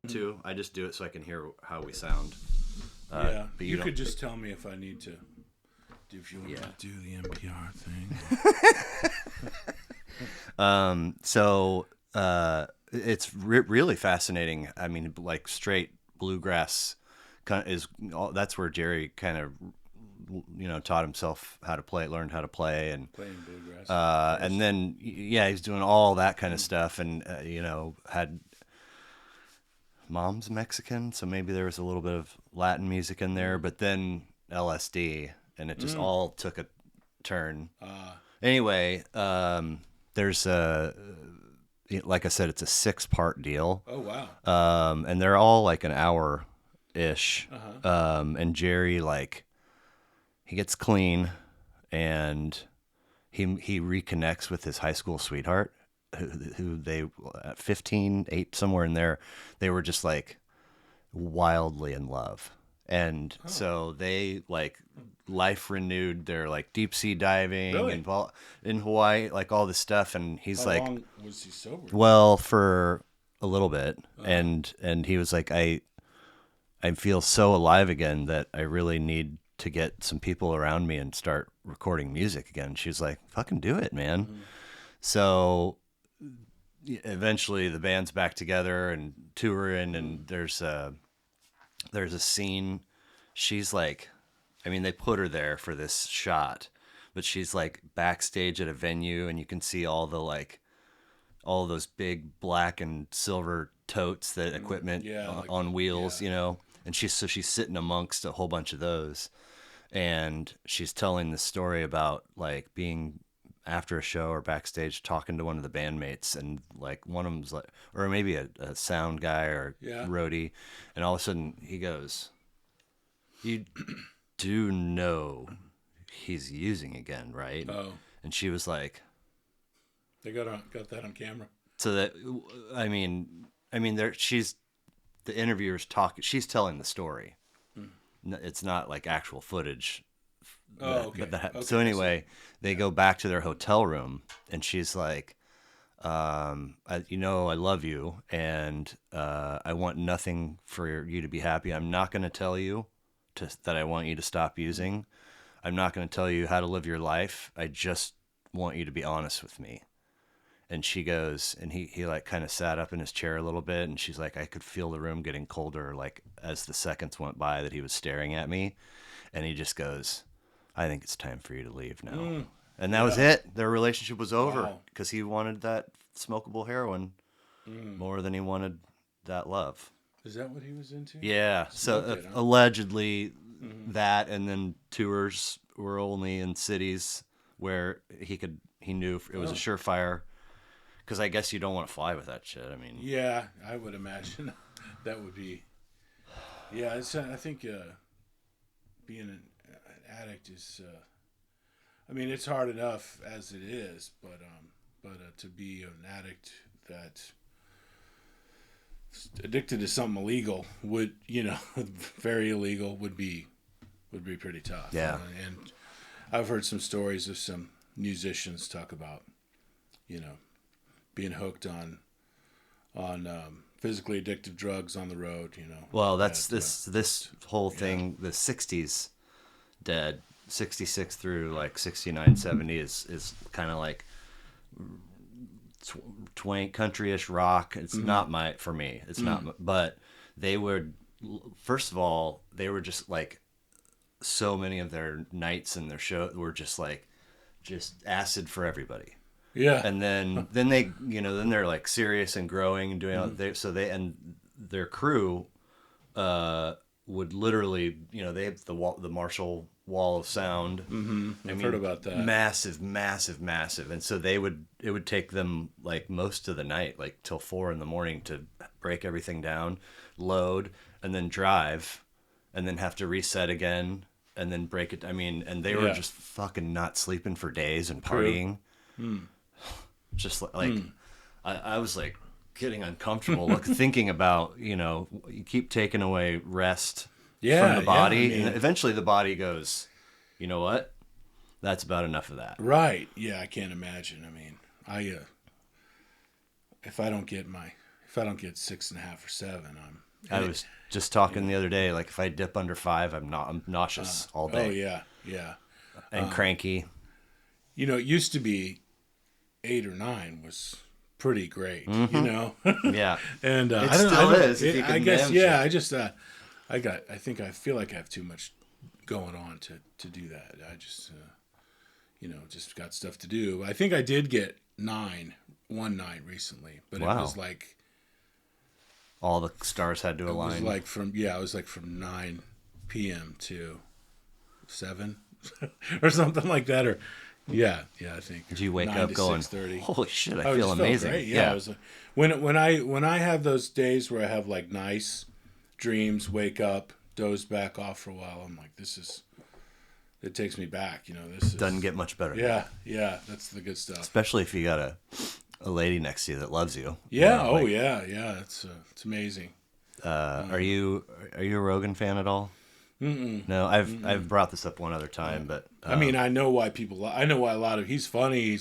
Too. I just do it so I can hear how we sound. Yeah, but you could just tell me if I need to. If you want to do the NPR thing. So it's really fascinating. I mean, like straight bluegrass that's where Jerry kind of taught himself how to play, learned how to play, and playing bluegrass. And then he's doing all that kind of stuff, and had mom's Mexican, so maybe there was a little bit of Latin music in there, but then LSD, and it just all took a turn. Anyway, there's like I said, it's a 6-part deal. Oh wow! And they're all like an hour ish. And Jerry, like, he gets clean, and he reconnects with his high school sweetheart, who they at 15, 8, somewhere in there, they were just like wildly in love. And so they like life renewed. They're like deep sea diving and in Hawaii, like all this stuff. And he's How like, long was he sober? well, for a little bit. And he was like, I feel so alive again that I really need to get some people around me and start recording music again. She's like, fucking do it, man. So eventually the band's back together and touring, and there's a scene. She's like, I mean, they put her there for this shot, but she's like backstage at a venue, and you can see all those big black and silver totes, that equipment on wheels, and she's sitting amongst a whole bunch of those, and she's telling the story about like being after a show or backstage talking to one of the bandmates, and like one of them's like, or maybe a sound guy or roadie, and all of a sudden he goes, "You do know he's using again, right?" Oh. And she was like, "They got that on camera." So that, I mean, the interviewer's talking. She's telling the story. It's not like actual footage. Okay. So anyway, they go back to their hotel room, and she's like, I love you, and I want nothing for you to be happy. I'm not going to tell you that I want you to stop using. I'm not going to tell you how to live your life. I just want you to be honest with me. And she goes, and he like kind of sat up in his chair a little bit, and she's like, I could feel the room getting colder, like as the seconds went by that he was staring at me. And he just goes, I think it's time for you to leave now. And that was it. Their relationship was over because he wanted that smokable heroin more than he wanted that love. Is that what he was into? Yeah. Allegedly that, and then tours were only in cities where he knew it was a surefire. Because I guess you don't want to fly with that shit. I mean, yeah, I would imagine that would be. Yeah, I think being an addict is. I mean, it's hard enough as it is, but to be an addict that's addicted to something illegal would, very illegal would be pretty tough. Yeah, and I've heard some stories of some musicians talk about, being hooked on physically addictive drugs on the road, Well, that's this whole thing. The '60s dead, '66 through like '69, '70 is kind of like twank countryish rock. It's not for me. It's not. But they would, first of all, they were just like, so many of their nights and their show were just acid for everybody. Yeah. And then they, then they're like serious and growing and doing all and their crew would literally, they have the Marshall Wall of Sound. I've heard about that. Massive. And so it would take them like most of the night, like till 4 a.m, to break everything down, load, and then drive, and then have to reset again, and then break it. I mean, and they were just fucking not sleeping for days and partying. Just like I was like getting uncomfortable thinking about, you keep taking away rest from the body, and eventually the body goes, you know what, That's about enough of that. Right. Yeah, I can't imagine. I mean, if I don't get 6.5 or 7, I was just talking the other day, like if I dip under 5, I'm nauseous all day. oh yeah, yeah. And cranky. It used to be 8 or 9 was pretty great. Yeah. And It I don't, still I don't, is, if you I can guess, manage yeah. it. I just, I feel like I have too much going on to do that. I just, just got stuff to do. I think I did get 9 one night recently, but it Wow. was like All the stars had to it was align. like from 9 p.m. to 7 or something like that. Or yeah, I think. Did you wake 9 up to going, 6:30. holy shit, I Oh, it feel just felt amazing. great. Yeah, it was when I have those days where I have like nice dreams, wake up, doze back off for a while. I'm like, it takes me back. Doesn't get much better. Yeah, that's the good stuff. Especially if you got a lady next to you that loves you. Yeah. You know, like, yeah. It's amazing. Are you a Rogan fan at all? Mm-mm. No, I've brought this up one other time, but I mean, I know why a lot of. He's funny.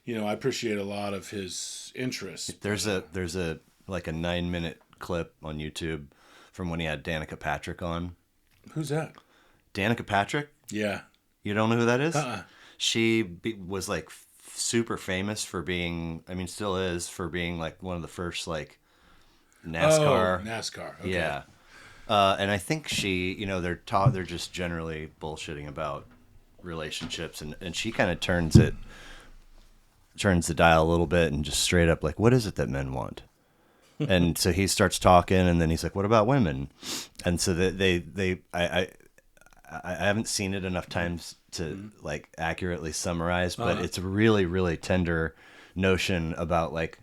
I appreciate a lot of his interests. there's a like a 9-minute clip on YouTube from when he had Danica Patrick on. Who's that? Danica Patrick? Yeah. You don't know who that is? Uh-uh. She was like super famous for being, I mean, still is, for being like one of the first like NASCAR. Oh, NASCAR. Okay. Yeah. And I think she, they're just generally bullshitting about relationships, and she kind of turns the dial a little bit and just straight up like, what is it that men want? And so he starts talking, and then he's like, what about women? And so I haven't seen it enough times to like accurately summarize, but it's a really, really tender notion about like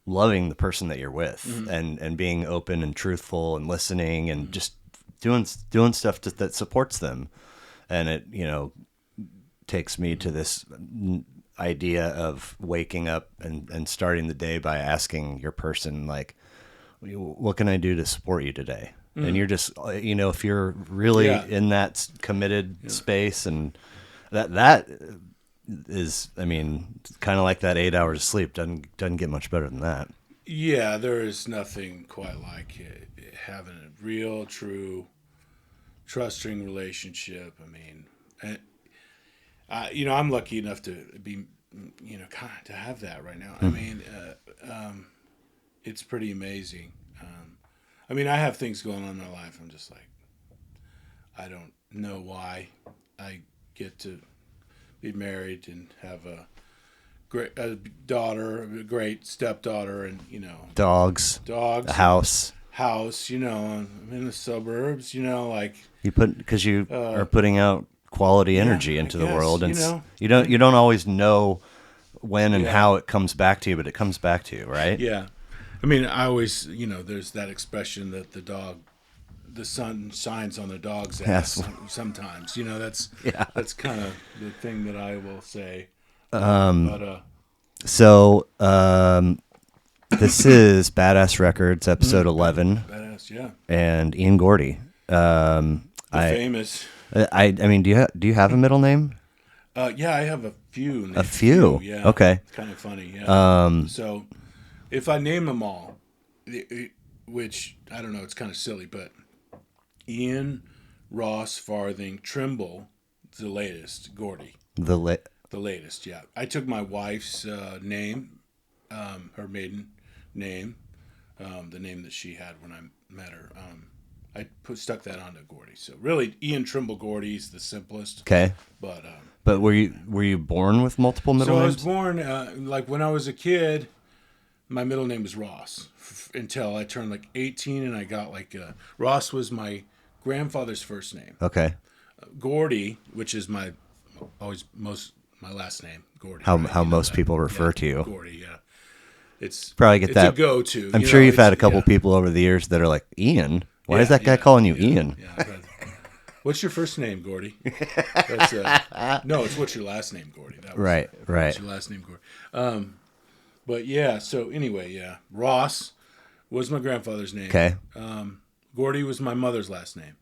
loving the person that you're with, and being open and truthful and listening and just doing stuff that supports them. And it, takes me to this idea of waking up and starting the day by asking your person, like, what can I do to support you today? And you're just, if you're really in that committed space, and that is, I mean, kind of like that 8 hours of sleep doesn't get much better than that. Yeah, there is nothing quite like having a real, true, trusting relationship. I mean, I'm lucky enough to be, kind of to have that right now. I mean, it's pretty amazing. I mean, I have things going on in my life. I'm just like, I don't know why I get to be married and have a daughter, a great stepdaughter, and Dogs, a house. I'm in the suburbs, like Because you are putting out quality energy into the world, and you don't always know when and how it comes back to you, but it comes back to you, right? Yeah. I mean, I always, there's that expression that the sun shines on the dog's ass sometimes. That's kind of the thing that I will say. So, this is Badass Records, episode 11. Badass, yeah. And Ian Gordy. Famous. I mean, do you have a middle name? Yeah, I have a few. A few? Yeah. Okay. It's kind of funny, yeah. So, if I name them all, which, I don't know, it's kind of silly, but Ian, Ross, Farthing, Trimble, the latest, Gordy. The latest, yeah. I took my wife's name, her maiden name, the name that she had when I met her. I stuck that onto Gordy. So really, Ian Trimble Gordy is the simplest. Okay. But were you born with multiple middle names? So I was born like when I was a kid. My middle name was Ross until I turned like 18, and I got like Ross was my grandfather's first name. Okay. Gordy, which is my last name, Gordy. How most people refer to you. Gordy, yeah. It's probably get that a go-to. I'm sure you've had a couple people over the years that are like, Ian. Why is that guy calling you Ian? Yeah. What's your first name, Gordy? That's, no, it's what's your last name, Gordy. Right. What's your last name, Gordy? But yeah, so anyway, yeah. Ross was my grandfather's name. Okay. Gordy was my mother's last name.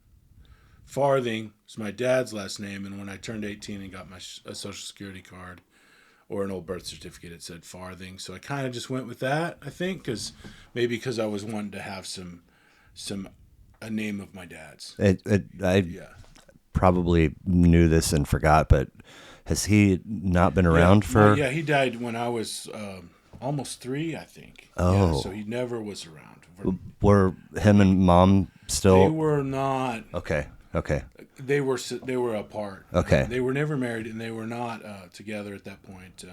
Farthing is my dad's last name, and when I turned 18 and got my a social security card or an old birth certificate, it said Farthing. So I kind of just went with that, I think, because I was wanting to have a name of my dad's. I Yeah. probably knew this and forgot, but has he not been around for? Yeah, he died when I was almost 3, I think. Oh. Yeah, so he never was around. Were him and mom They still? were not. Okay. They were apart. Okay. They were never married, and they were not together at that point.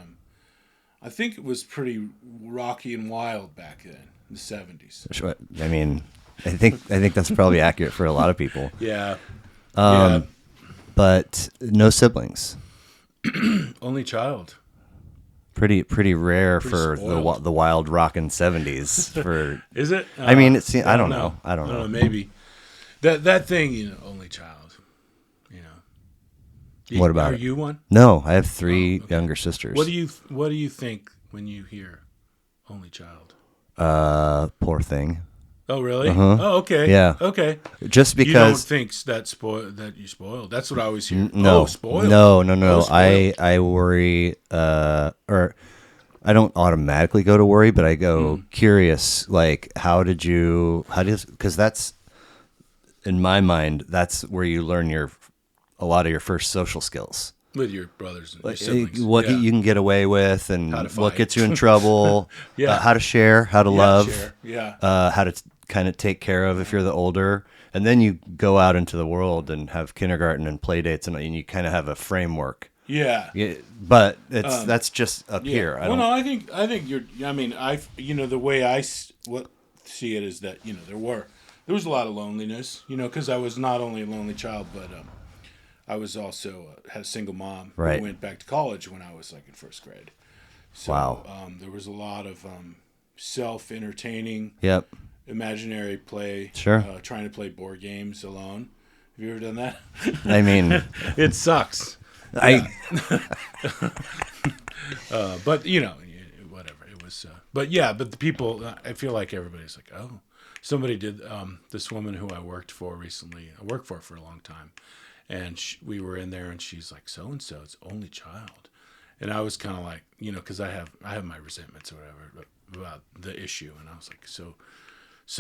I think it was pretty rocky and wild back then, in the 70s. I mean, I think that's probably accurate for a lot of people. Yeah. But no siblings. Only child. Pretty rare Pretty for spoiled. the wild rockin' 70s. For Is it? I mean, it's I don't know. I don't know. Maybe that thing, only child. What about Are it? you one? No, I have 3 okay. younger sisters. What do you think when you hear only child? Poor thing. Oh, really? Uh-huh. Oh, okay. Yeah. Okay. Just You don't because think that you spoiled. That's what I always hear. no, Oh, spoiled. no. Oh, spoiled. I worry, or I don't automatically go to worry, but I go curious. Like, because that's in my mind, that's where you learn a lot of your first social skills. With your brothers and your Like, siblings. what Yeah. you can get away with, and How to what fight. gets you in trouble. Yeah. How to share, how to love. Share. Yeah. How to kind of take care of if you're the older, and then you go out into the world and have kindergarten and play dates, and you kind of have a framework. Yeah. Yeah, but that's just up Yeah. here. Well, no, I think you're. I mean, the way I see it is that there was a lot of loneliness. Because I was not only a lonely child, but I was also had a single mom Right. who went back to college when I was like in first grade. So, Wow. There was a lot of self-entertaining, Yep. imaginary play. Sure. Trying to play board games alone. Have you ever done that? I mean, It sucks. But whatever it was. But the people. I feel like everybody's like, oh, somebody did. This woman who I worked for recently. I worked for a long time, and we were in there, and she's like, so and so, it's only child, and I was kind of like, because I have my resentments or whatever about the issue, and I was like, so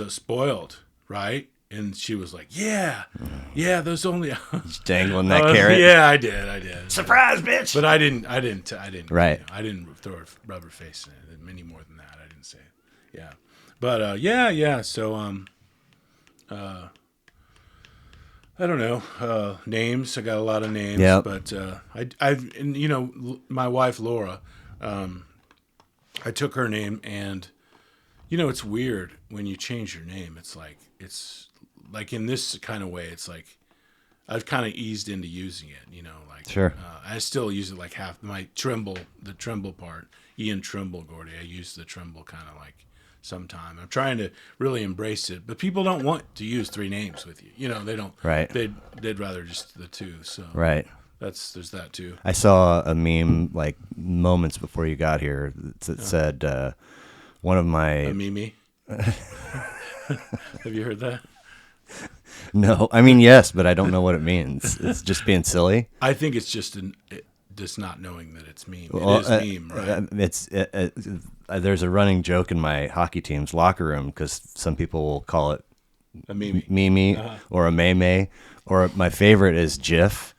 spoiled, right? And she was like, yeah, those only dangling that carrot. Yeah, I did. Surprise, bitch. But I didn't. Right. I didn't throw a rubber face in it. Any more than that, I didn't say it. Yeah. But yeah. So I don't know names. I got a lot of names. Yep. But my wife Laura, I took her name, and it's weird when you change your name. It's like in this kind of way. It's like I've kind of eased into using it. Sure. I still use it like half the Trimble part. Ian Gordy. I use the Trimble kind of like sometime. I'm trying to really embrace it, but people don't want to use 3 names with you. They don't. Right. They'd rather just the 2. So Right. there's that too. I saw a meme like moments before you got here that said one of my A Mimi. Have you heard that? No, I mean yes, but I don't know what it means. It's just being silly. I think it's just just not knowing that it's meme. Well, It is meme, right? There's a running joke in my hockey team's locker room because some people will call it A Mimi. Mimi or a Meme, or my favorite is GIF.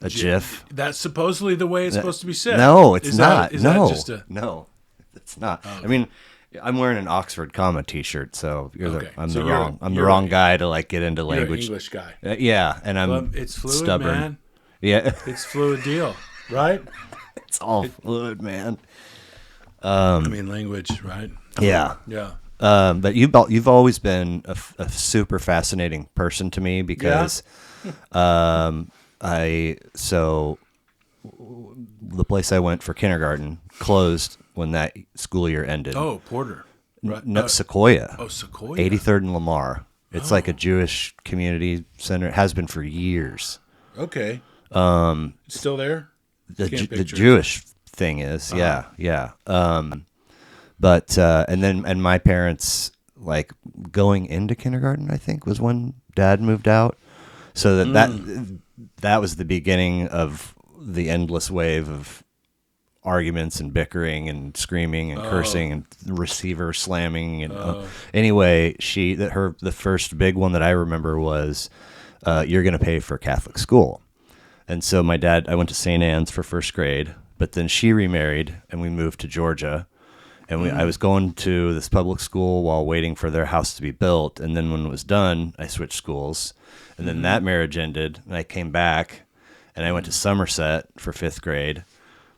A GIF. That's supposedly the way it's supposed to be said. No, it's Is not. That no, just a... no, it's not. Oh, okay. I mean, I'm wearing an Oxford comma T-shirt, so Okay. I'm So the wrong guy to like get into You're an language. English guy. Yeah, and I'm Well, it's fluid, stubborn. man. Yeah, It's fluid deal, right? it's all fluid, man. I mean, language, right? Yeah. Yeah. But you've always been a super fascinating person to me because, the place I went for kindergarten closed when that school year ended. Oh, Porter. Right. No, Sequoia. Oh, Sequoia. 83rd and Lamar. It's like a Jewish community center. It has been for years. Okay. Still there? The Can't the picture it. Jewish thing is, yeah. But and my parents, like, going into kindergarten, I think, was when Dad moved out. So that was the beginning of the endless wave of arguments and bickering and screaming and cursing and receiver slamming and anyway, the first big one that I remember was you're going to pay for Catholic school. And so I went to St. Anne's for first grade, but then she remarried and we moved to Georgia. And I was going to this public school while waiting for their house to be built. And then when it was done, I switched schools. And then that marriage ended, and I came back, and I went to Somerset for 5th grade.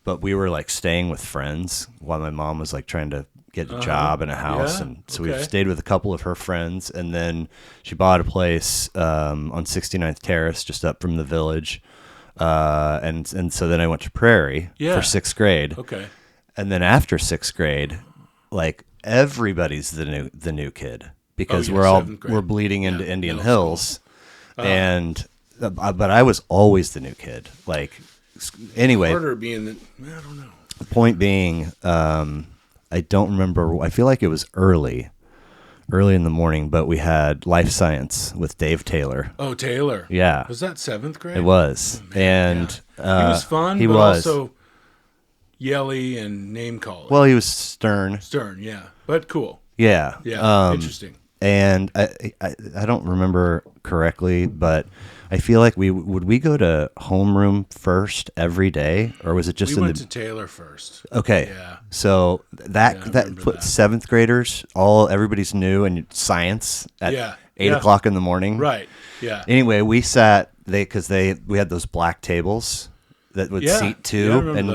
But we were like staying with friends while my mom was like trying to get a job and a house. Yeah, And so we stayed with a couple of her friends. And then she bought a place on 69th Terrace, just up from the village. And so then I went to Prairie for 6th grade. Okay. And then after 6th grade, like everybody's the new kid because we're bleeding into Indian Hills, and but I was always the new kid. Like anyway, Harder being I don't know. the point being, I don't remember. I feel like it was early in the morning, but we had life science with Dave Taylor. Oh, Taylor. Yeah, Was that 7th grade? it was, Man, he was fun. He but was also yelly and name calling. Well, he was stern. Stern, yeah, but cool. Yeah, Yeah, interesting. And I don't remember correctly, but I feel like we go to homeroom first every day, or was it just We went to Taylor first. Okay. Yeah. So that remember put that. 7th graders, everybody's new and science at 8 o'clock in the morning. Right. Yeah. Anyway, we sat because we had those black tables that would seat two, Yeah, I remember and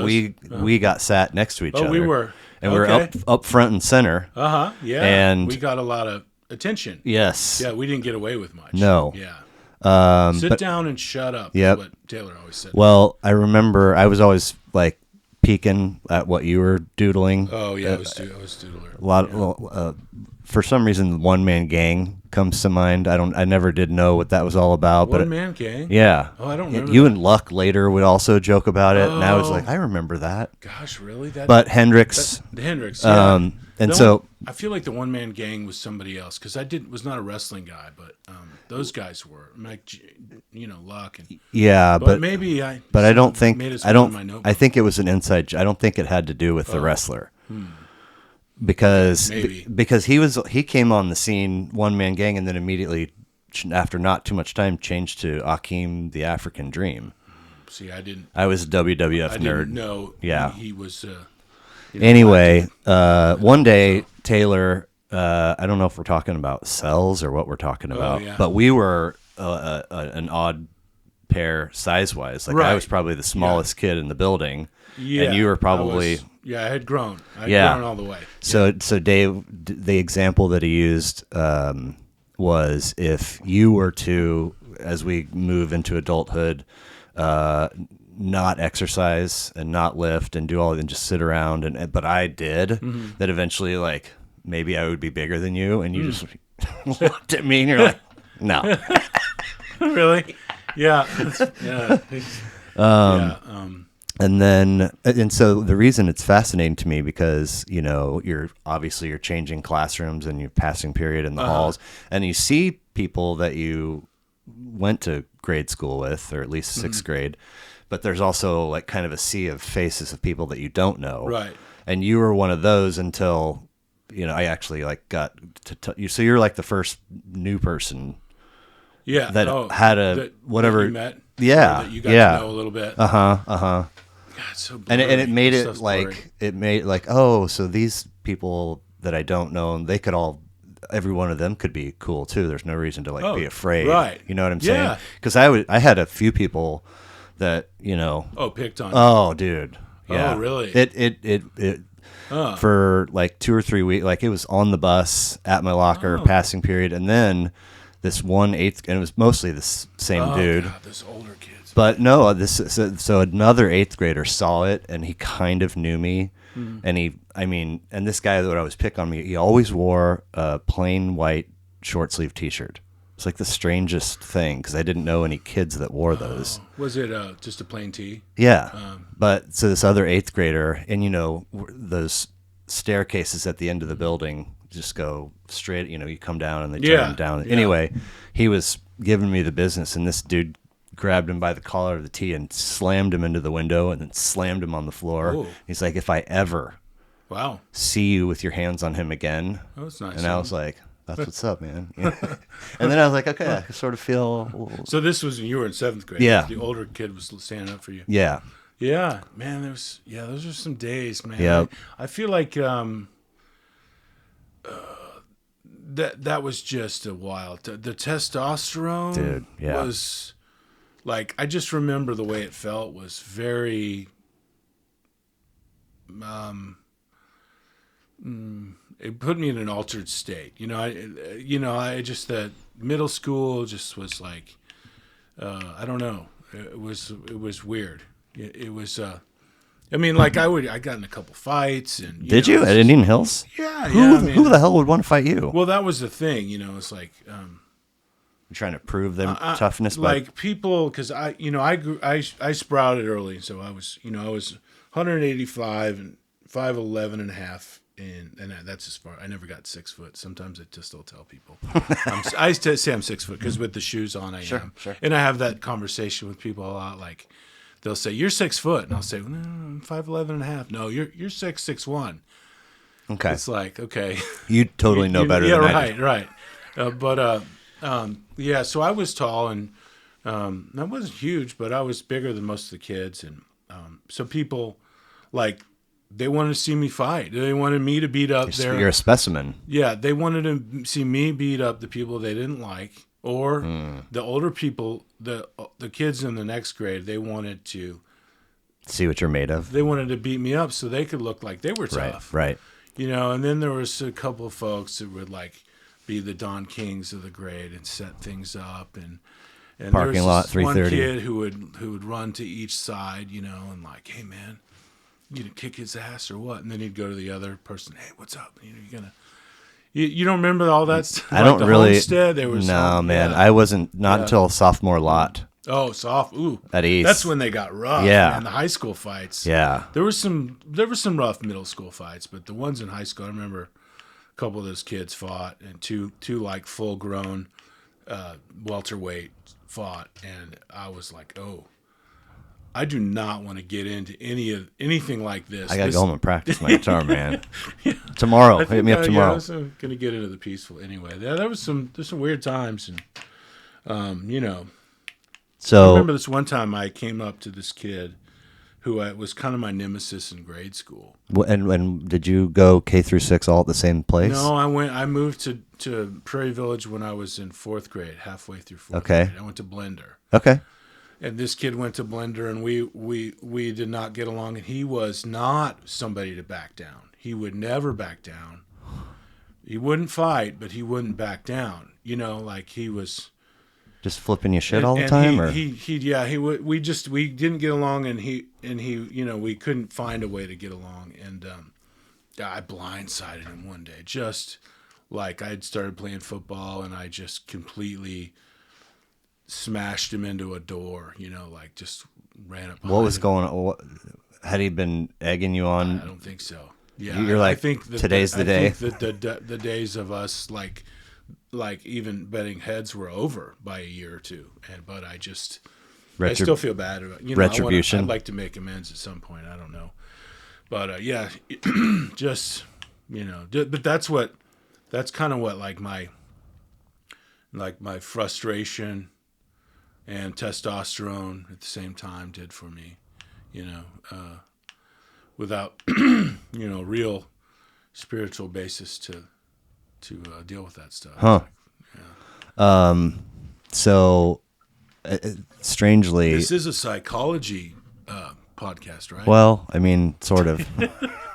those. we got sat next to each other. we were. And we were up front and center. Yeah. And we got a lot of attention. Yes. Yeah, we didn't get away with much. No. Yeah. Sit down and shut up. Yep. Is what Taylor always said. Well, I remember I was always like peeking at what you were doodling. Oh yeah, I was doodler. A lot. For some reason, One Man Gang comes to mind. I never did know what that was all about. One Man Gang. Yeah. Oh, I don't remember. You that. and Luck later would also joke about it, and I was Oh. like, I remember that. Gosh, really? But Hendrix. The Hendrix. Yeah. And I feel like the One Man Gang was somebody else because I was not a wrestling guy, but those guys were Luck and yeah, but maybe I don't think made us I one in my don't. notebook. I think it was an inside. I don't think it had to do with the wrestler. Because Maybe. because he came on the scene, One Man Gang, and then immediately after not too much time changed to Akeem the African Dream. See, I was a WWF I nerd. didn't know. Yeah. he was. Anyway, one day Taylor, I don't know if we're talking about cells or what we're talking about, yeah. but we were an odd pair size wise. Like I Right. was probably the smallest kid in the building, Yeah, and you were probably. I had grown. I had Yeah. grown all the way. So Dave, the example that he used was if you were to, as we move into adulthood, not exercise and not lift and do all and just sit around but I did that eventually like maybe I would be bigger than you and you just looked at me and you're like no. Really? Yeah. And so the reason it's fascinating to me because, you're changing classrooms and you're passing period in the halls and you see people that you went to grade school with, or at least 6th grade, but there's also like kind of a sea of faces of people that you don't know. Right. And you were one of those until, I actually like got to you. So you're like the first new person Yeah. that had whatever. That you met. Yeah. Or that you got to know a little bit. God, so and blurry. it made it Stuff's blurry. like oh, so these people that I don't know, they could every one of them could be cool too. There's no reason to be afraid. Right. You know what I'm Yeah. saying? Because I had a few people that picked on. Oh, dude. Yeah. Oh, really? It for like 2 or 3 weeks, like it was on the bus at my locker, passing period, and then this 1/8, and it was mostly the same dude. God, those older kids. But no, so another 8th grader saw it, and he kind of knew me, and and this guy that would always pick on me, he always wore a plain white short sleeve T-shirt. It's like the strangest thing because I didn't know any kids that wore those. Was it just a plain tee? Yeah, but so this other 8th grader, and those staircases at the end of the building just go straight. You come down and they turn down. Yeah. Anyway, he was giving me the business, and this dude grabbed him by the collar of the tee and slammed him into the window and then slammed him on the floor. Oh. He's like, if I ever Wow. see you with your hands on him again. That was nice. And I was like, that's what's up, man. And then I was like, okay, I sort of feel. So this was when you were in 7th grade. Yeah. The older kid was standing up for you. Yeah. Yeah, man. Those are some days, man. Yep. I feel like that was just a wild. The testosterone, Dude, yeah. was like, I just remember the way it felt was very. It put me in an altered state. I just, that middle school just was like, I don't know. It was weird. It was. I mean, like I got in a couple fights, and Did you at Indian Hills? Yeah, Who the hell would want to fight you? Well, that was the thing. It's like. You're trying to prove them toughness, like people, because I sprouted early, so I was 185 and 5'11 and a half, and that's as far. I never got 6 foot. Sometimes I just still tell people I say I'm 6 foot because with the shoes on I am. Sure. And I have that conversation with people a lot. Like they'll say you're 6 foot, and I'll say no, I'm 5'11 and a half. No, you're 6'1". Okay, it's like okay, you totally know better. Yeah, than I do. right. Yeah, so I was tall, and I wasn't huge, but I was bigger than most of the kids, and so people, like, they wanted to see me fight. They wanted me to beat up You're a specimen. Yeah, they wanted to see me beat up the people they didn't like, or the older people, the kids in the next grade. They wanted to see what you're made of. They wanted to beat me up so they could look like they were tough, right? And then there was a couple of folks that would like be the Don Kings of the grade and set things up, and parking lot 330. One kid who would run to each side, and like, hey man, you gonna kick his ass or what? And then he'd go to the other person, hey, what's up? You don't remember all that stuff? I don't really. Homestead, there was man. Yeah. I wasn't until sophomore lot. Oh, ooh, at East. That's when they got rough. Yeah, and the high school fights. Yeah, there were some rough middle school fights, but the ones in high school, I remember a couple of those kids fought, and two like full grown welterweight fought, and I was like, oh, I do not want to get into anything like this. I gotta go home and practice my guitar, man. Yeah. Tomorrow, hit me up tomorrow. I was gonna get into the peaceful anyway. There's some weird times, and So I remember this one time I came up to this kid who was kind of my nemesis in grade school. And did you go K through 6 all at the same place? No, I moved to Prairie Village when I was in 4th grade, halfway through 4th grade. I went to Blender. Okay. And this kid went to Blender, and we did not get along, and he was not somebody to back down. He would never back down. He wouldn't fight, but he wouldn't back down. Like he was just flipping you shit all the time, we didn't get along, and he we couldn't find a way to get along, and I blindsided him one day, just like I'd started playing football, and I just completely smashed him into a door, like just ran up. What was going on? Had he been egging you on? I don't think so. Yeah, you're like, I think today's the day. I think that the days of us like even betting heads were over by a year or two, but I still feel bad about retribution. I'd like to make amends at some point. I don't know, but just but that's kind of what my frustration and testosterone at the same time did for me, without real spiritual basis to deal with that stuff. Huh. So strangely, this is a psychology podcast, right? Well, I mean, sort of.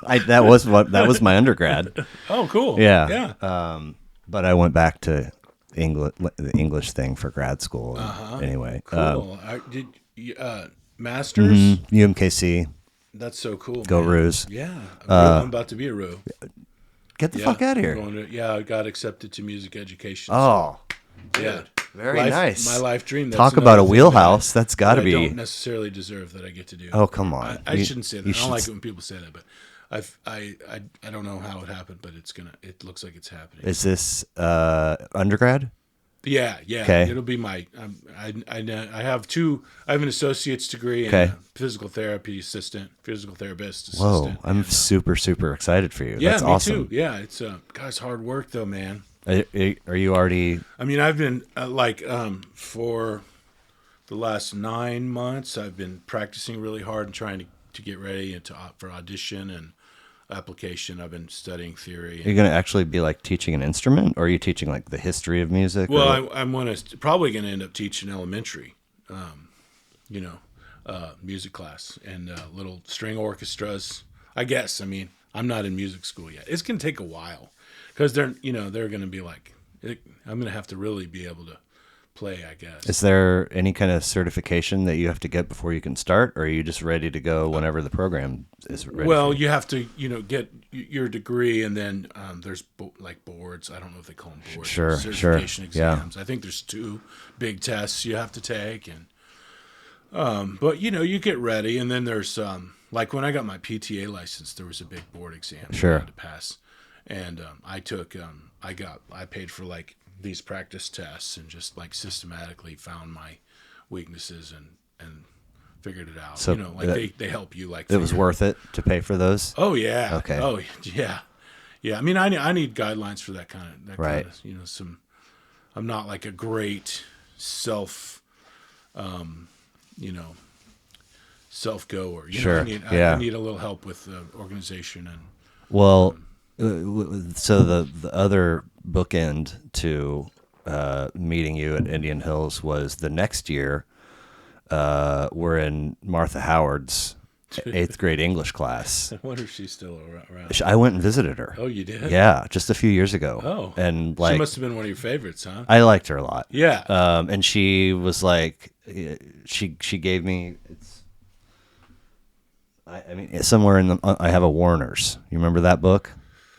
That was my undergrad. Oh, cool. Yeah. But I went back to the English thing for grad school. Anyway. Cool. Did masters? UMKC. That's so cool. Go man. Roos. Yeah. I'm about to be a Roo. Get the fuck out of here. I got accepted to music education. Oh. So, yeah. Very nice. My life dream. Talk about a wheelhouse. That's got to be. I don't necessarily deserve that I get to do. Oh, come on. I shouldn't say that. I don't like it when people say that, but I don't know how it happened, but it looks like it's happening. Is this undergrad? Yeah. Okay. It'll be my. I have two. I have an associate's degree and Okay. a physical therapist Whoa, assistant. I'm And, super, super excited for you. yeah, That's me awesome. too. Yeah, it's guys, hard work though, man. Are you already? I mean, I've been for the last 9 months, I've been practicing really hard and trying to get ready and for audition and application. I've been studying theory. Are you going to actually be like teaching an instrument, or are you teaching like the history of music? Well, or what? I'm probably going to end up teaching elementary, you know, music class and little string orchestras. I guess. I mean, I'm not in music school yet. It's going to take a while because they're going to be like, I'm going to have to really be able to play, I guess. Is there any kind of certification that you have to get before you can start, or are you just ready to go whenever the program is ready? Well, for you? you have to, get your degree, and then there's like boards. I don't know if they call them boards. Sure, certification yeah. exams. I think there's 2 big tests you have to take, and but you get ready, and then there's like when I got my PTA license, there was a big board exam that I had to pass, and I took I paid for like these practice tests and just like systematically found my weaknesses and figured it out. So like they help you like it was worth it to pay for those. Oh yeah. Okay. Oh yeah. Yeah. I mean, I need guidelines for that Right. kind of, some. I'm not like a great self, self goer. Sure. I need Yeah. I need a little help with organization and. Well, so the other bookend to meeting you at Indian Hills was the next year. We're in Martha Howard's 8th grade English class. I wonder if she's still around. I went and visited her. Oh, you did? Yeah, just a few years ago. Oh, and she must have been one of your favorites, huh? I liked her a lot. Yeah. And she was like, she gave me. I mean, somewhere in I have a Warner's. You remember that book?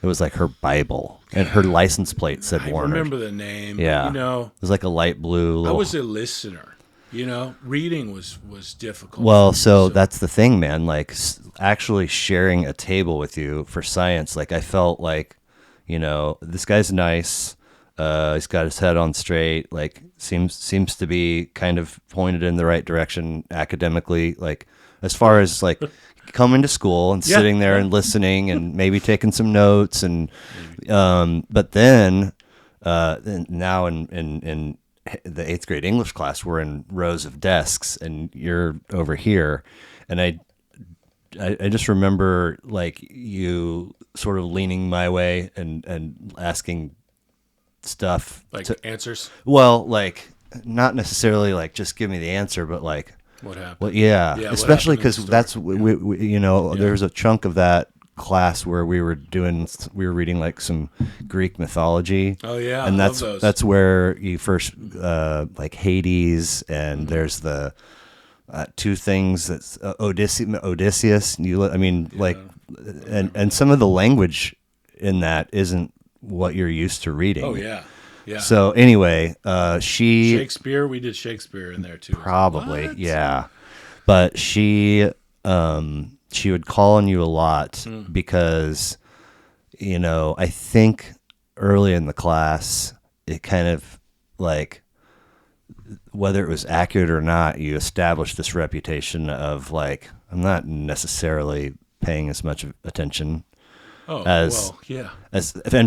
It was like her Bible, and her license plate said I Warner's. remember the name. Yeah. It was like a light blue. I was a listener. Reading was difficult. Well, so that's the thing, man. Like actually sharing a table with you for science. Like I felt like, this guy's nice. He's got his head on straight. Like seems to be kind of pointed in the right direction academically. Like as far as like coming to school and sitting there and listening and maybe taking some notes and, but then now in the 8th grade English class, we're in rows of desks and you're over here. And I just remember like you sort of leaning my way and asking stuff like answers. Well, like not necessarily like just give me the answer, but like what happened. Well, yeah, Yeah, especially what happened in the because story? that's there was a chunk of that class where we were reading like some Greek mythology. Oh yeah, and I love those. that's where you first like Hades, and there's the 2 things that's Odysseus. And some of the language in that isn't what you're used to reading. Oh yeah. Yeah. So anyway, Shakespeare, we did Shakespeare in there too. Probably, What? yeah. But she would call on you a lot because, I think early in the class, it kind of like, whether it was accurate or not, you established this reputation of like, I'm not necessarily paying as much attention and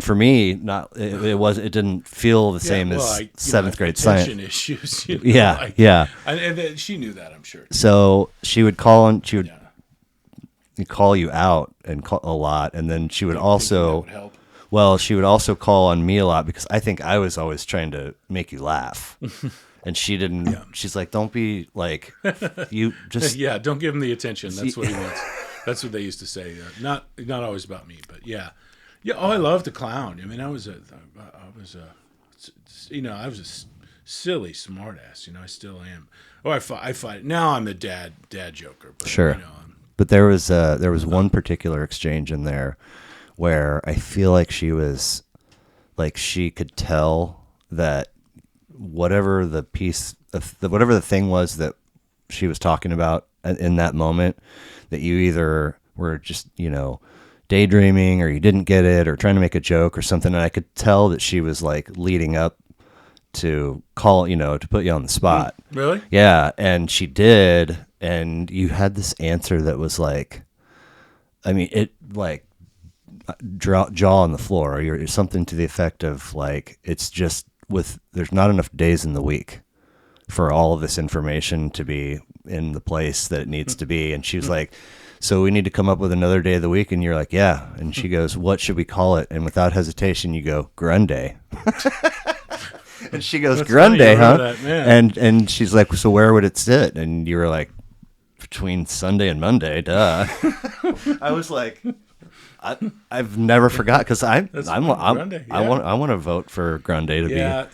for me, it didn't feel the same as 7th grade science issues. Yeah. And then she knew that, I'm sure. So she would call you out and call a lot, and then she would also she would also call on me a lot because I think I was always trying to make you laugh. And she didn't. Yeah. She's like, don't be like, you just. Yeah, don't give him the attention. That's what he wants. That's what they used to say. Not always about me, but yeah. Oh, I love the clown. I mean, I was a silly smartass. I still am. Oh, I fight. Now I'm the dad joker. But, sure. But there was one particular exchange in there where I feel like she was, like she could tell that whatever the thing was that she was talking about in that moment, that you either were just, daydreaming or you didn't get it or trying to make a joke or something. And I could tell that she was like leading up to call, to put you on the spot. Really? Yeah, and she did, and you had this answer that was like, I mean, it like jaw on the floor, or something to the effect of like, it's just there's not enough days in the week for all of this information to be in the place that it needs to be. And she was like, so we need to come up with another day of the week. And you're like, yeah. And she goes, what should we call it? And without hesitation, you go, Grunde. And she goes, That's Grunde, funny, huh? that, yeah. And she's like, so where would it sit? And you were like, between Sunday and Monday, duh. I was like, I've never forgot, because I want to vote for Grunde to be. Yeah,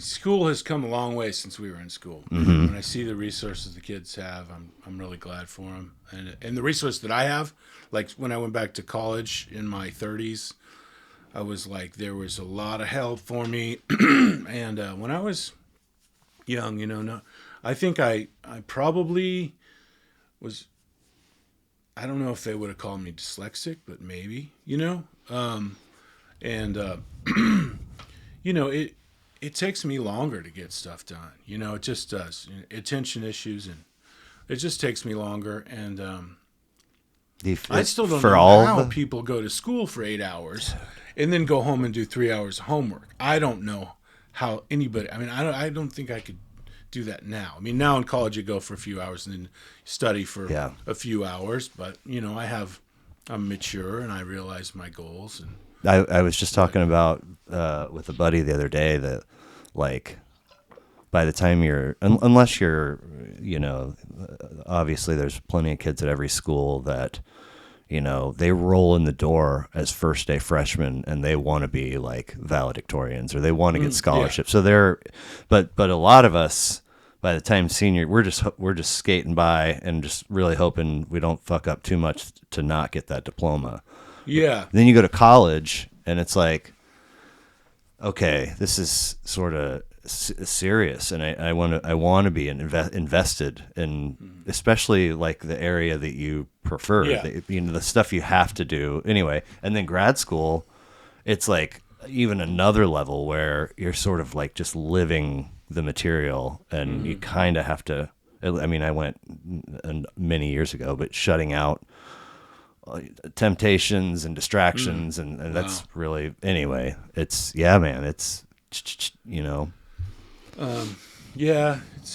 school has come a long way since we were in school. When I see the resources the kids have, I'm really glad for them. And the resource that I have, like when I went back to college in my 30s, I was like, there was a lot of help for me. And when I was young, no, I think I probably was. I don't know if they would have called me dyslexic, but maybe, it takes me longer to get stuff done. It just does. Attention issues, and it just takes me longer. And I still don't know how people go to school for 8 hours and then go home and do 3 hours of homework. I don't know how anybody. I mean, I don't think I could do that now. I mean, now in college you go for a few hours and then study for a few hours. But I'm mature and I realize my goals. And I was just talking about with a buddy the other day that, like, by the time unless you're, obviously there's plenty of kids at every school that, they roll in the door as first day freshmen and they want to be like valedictorians, or they want to get scholarships. So but a lot of us, by the time senior, we're just skating by and just really hoping we don't fuck up too much to not get that diploma. Yeah. Then you go to college and it's like, okay, this is sort of serious, and I want to be invested in, especially like the area that you prefer, the stuff you have to do anyway. And then grad school, it's like even another level where you're sort of like just living the material, and you kind of have to. I mean, I went many years ago, but shutting out temptations and distractions, and that's really, anyway, it's, man, it's, it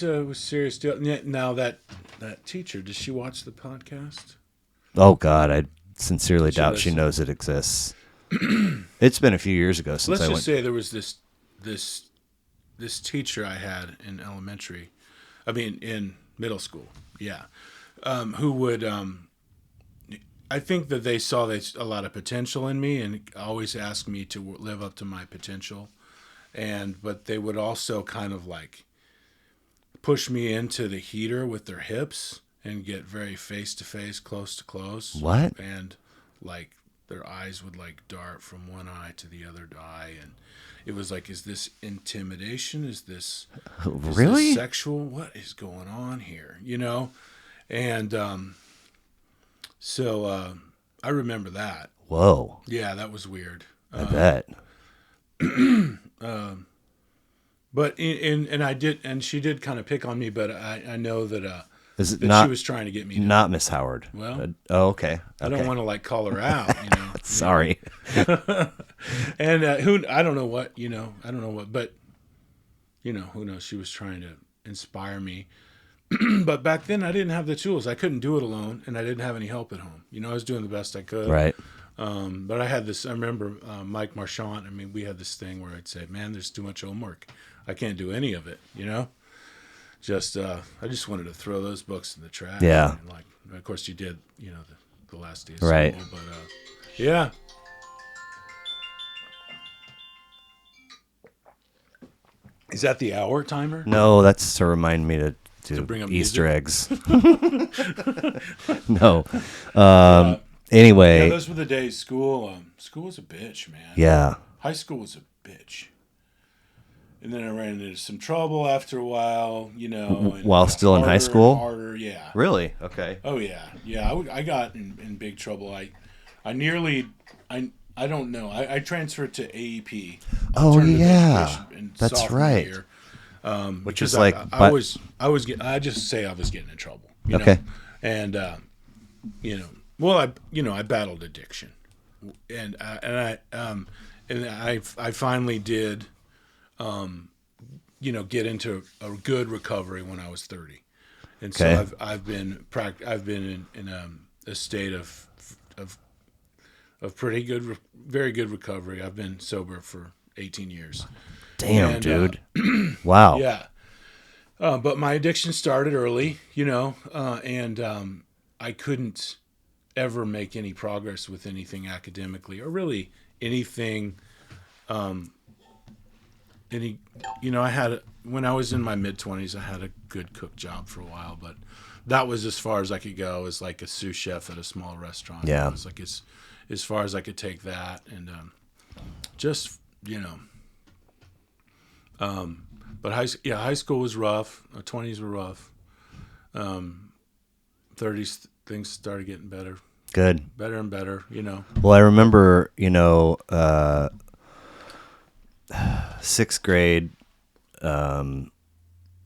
was serious deal. Now that teacher, does she watch the podcast? Oh God, I sincerely doubt she knows it exists. It's been a few years ago since Let's just say there was this teacher I had in in middle school, who would, I think that they saw a lot of potential in me and always asked me to live up to my potential. But they would also kind of like push me into the heater with their hips and get very face to face, close to close. What? And like their eyes would like dart from one eye to the other eye, and it was like, is this intimidation? Is this really sexual? What is going on here? And so I remember that. Whoa. Yeah, that was weird. I bet. But I did, and she did kind of pick on me, but I know that is it that not, she was trying to get me to, not Miss Howard? Well, okay. I don't want to like call her out, Sorry. And I don't know what, but who knows? She was trying to inspire me. But back then I didn't have the tools. I couldn't do it alone, and I didn't have any help at home. I was doing the best I could. Right. But I had this, I remember Mike Marchant, we had this thing where I'd say, man, there's too much homework. I can't do any of it, Just, I just wanted to throw those books in the trash. Yeah. And of course you did, the last day of right. school. But, yeah. Is that the hour timer? No, that's to remind me to bring up Easter music? Eggs. No. Anyway. Yeah, those were the days. School was a bitch, man. Yeah. High school was a bitch. And then I ran into some trouble after a while, And while still in high school? Harder, yeah. Really? Okay. Oh, yeah. Yeah, I got in big trouble. I don't know. I transferred to AEP. Oh alternative yeah, education in that's sophomore right. year. Which Because is like, I was I just say I was getting in trouble, you know, okay, and you know, well, I battled addiction, and I finally did, get into a good recovery when I was 30, and so okay, I've been in a state of pretty good, very good recovery. I've been sober for 18 years, damn, and dude, wow, yeah. But my addiction started early, and I couldn't ever make any progress with anything academically or really anything. Any, I had when I was in my mid-20s, I had a good cook job for a while, but that was as far as I could go as like a sous chef at a small restaurant. Yeah. It was like as far as I could take that, and just But high school was rough. 20s were rough. 30s things started getting better, good. better and better. Well, I remember, sixth grade.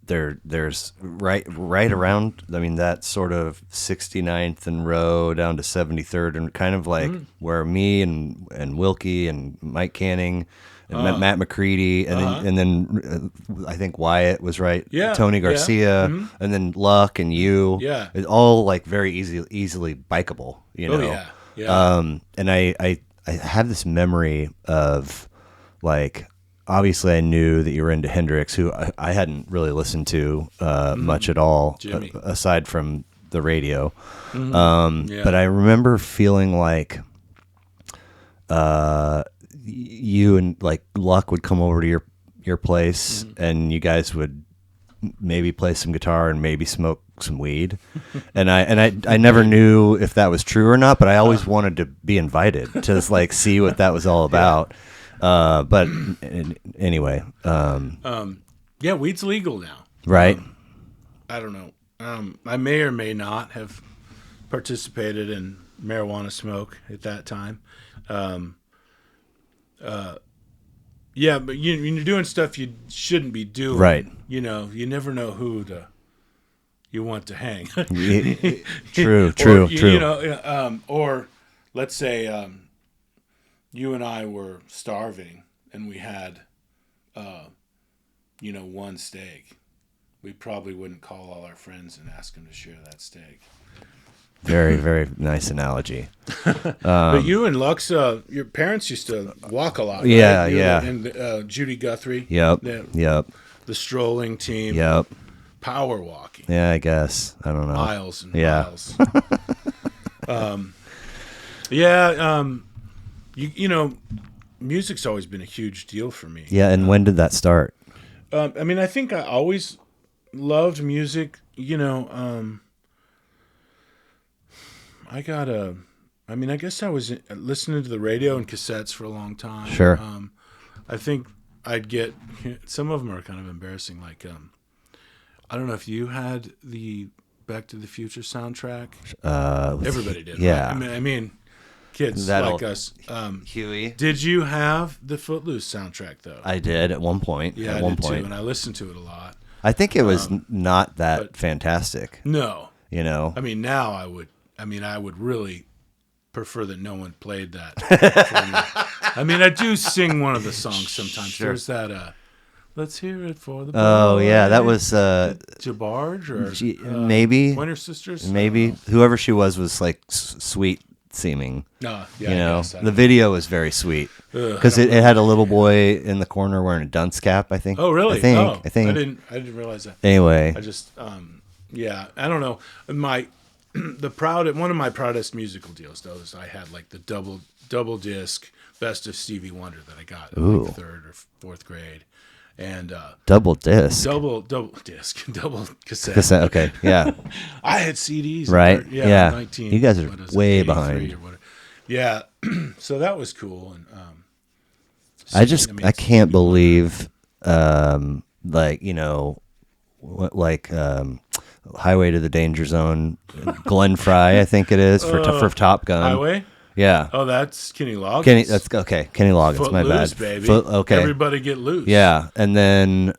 There's right around. I mean, that sort of 69th and Row down to 73rd, and kind of like where me and Wilkie and Mike Canning and Matt McCready, and then I think Wyatt was right. Yeah, Tony yeah. Garcia, and then Luck and you. Yeah. It's all like very easily bikeable. Oh yeah, yeah. And I have this memory of, like, obviously I knew that you were into Hendrix, who I hadn't really listened to much at all, Jimmy. aside from the radio. Yeah. But I remember feeling like you and like Luck would come over to your place, and you guys would maybe play some guitar and maybe smoke some weed. And I never knew if that was true or not, but I always wanted to be invited to just like see what that was all about. But anyway, Yeah, weed's legal now. right. I don't know. I may or may not have participated in marijuana smoke at that time. Yeah, but when you're doing stuff you shouldn't be doing, Right. You never know who you want to hang. True. Or let's say you and I were starving and we had, one steak. We probably wouldn't call all our friends and ask them to share that steak. Very, very nice analogy. But you and Lux, your parents used to walk a lot, right? Yeah, You yeah. And Judy Guthrie. Yep. The strolling team. Yep. Power walking. Yeah, I guess. I don't know. Miles and Yeah. miles. Yeah. Music's always been a huge deal for me. Yeah, and when did that start? I think I always loved music. I guess I was listening to the radio and cassettes for a long time. Sure. I think I'd get some of them are kind of embarrassing. Like, I don't know if you had the Back to the Future soundtrack. Everybody did. Yeah. Right? I mean, kids That'll- like us. Huey. Did you have the Footloose soundtrack though? I did at one point. Yeah, at I one did point. too, and I listened to it a lot. I think it was not that but- fantastic. No, You know. now I would. I would really prefer that no one played that for me. I do sing one of the songs sometimes. Sure. There's that. Let's hear it for the. Oh yeah, that boy. was Jabarge or maybe Pointer Sisters. maybe whoever she was like sweet seeming. No, yeah, You I know, guess. I the don't video was very sweet Ugh, because I it don't had a little boy in the corner wearing a dunce cap. I think. Oh really? I think. Oh, I think. I didn't realize that. Anyway, I just yeah, I don't know. One of my proudest musical deals though is I had like the double disc Best of Stevie Wonder that I got in like third or fourth grade, and double disc. double disc, double cassette. Cassette, okay, yeah, I had CDs, right, yeah. 19, You guys are what is it, way 83 behind. or whatever. Yeah, so that was cool, and I can't believe, like, Highway to the Danger Zone, Glenn Fry, I think it is for Top Gun. Highway. Yeah. Oh, that's Kenny Loggins. That's okay. Kenny Loggins. My Footloose, bad. baby. Okay. Everybody get loose. Yeah, and then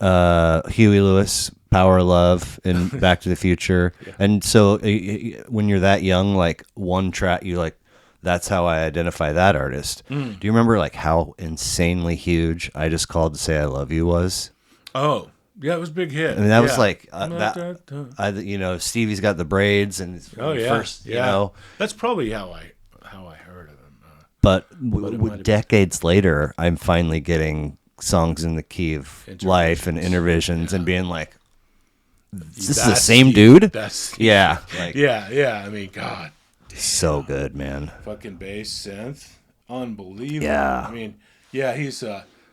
Huey Lewis, Power of Love, and Back to the Future. Yeah. And so when you're that young, like one track, you like, that's how I identify that artist. Do you remember like how insanely huge I Just Called to Say I Love You was? Oh, yeah, it was a big hit. I mean, that was Yeah. like Stevie's got the braids, and it's Oh yeah, first, yeah. That's probably how I heard of him. But it might have been- decades later, I'm finally getting songs in the key of life and intervisions, and being like, "This is the same dude." That's Yeah, like yeah. I mean, God, so good, man. fucking bass synth, unbelievable. Yeah. I mean, yeah, he's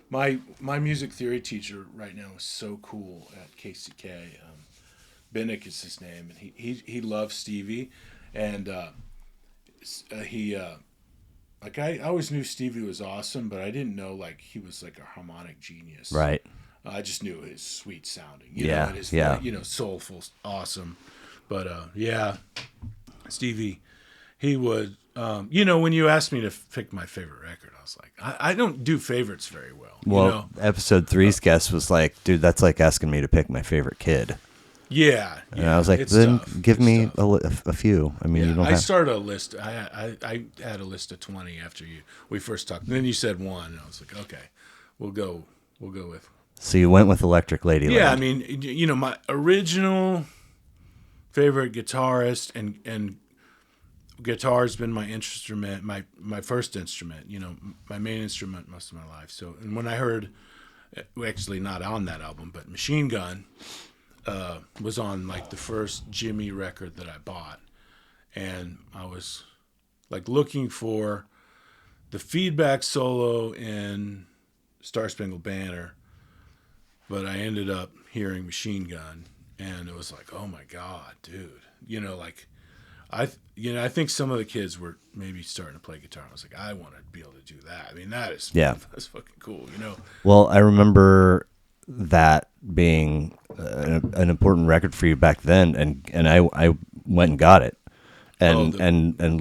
my music theory teacher right now is so cool at KCK. Binnick is his name, and he loves Stevie, and he. Like I always knew Stevie was awesome, but I didn't know like he was like a harmonic genius. Right. I just knew his sweet sounding. You Yeah, know, and his, yeah. soulful, awesome. But yeah, Stevie, he would. When you asked me to pick my favorite record, I was like, I don't do favorites very well. Well, episode 3's guest was like, "Dude, that's like asking me to pick my favorite kid." Yeah, And I was like, it's "Then tough. give It's me tough. a few." I mean, Yeah, you don't I have. started a list. I had a list of 20 after we first talked. And then you said one, and I was like, okay, we'll go with. So you went with Electric Ladyland. Yeah, I mean, my original favorite guitarist and guitar's been my instrument, my first instrument. My main instrument most of my life. So, and when I heard, actually not on that album, but Machine Gun. Was on like the first Jimmy record that I bought, and I was like looking for the feedback solo in Star Spangled Banner, but I ended up hearing Machine Gun, and it was like, oh my God, dude, I think some of the kids were maybe starting to play guitar. I was like, I want to be able to do that. I mean, that's fucking cool, Well, I remember that being an important record for you back then, and I went and got it and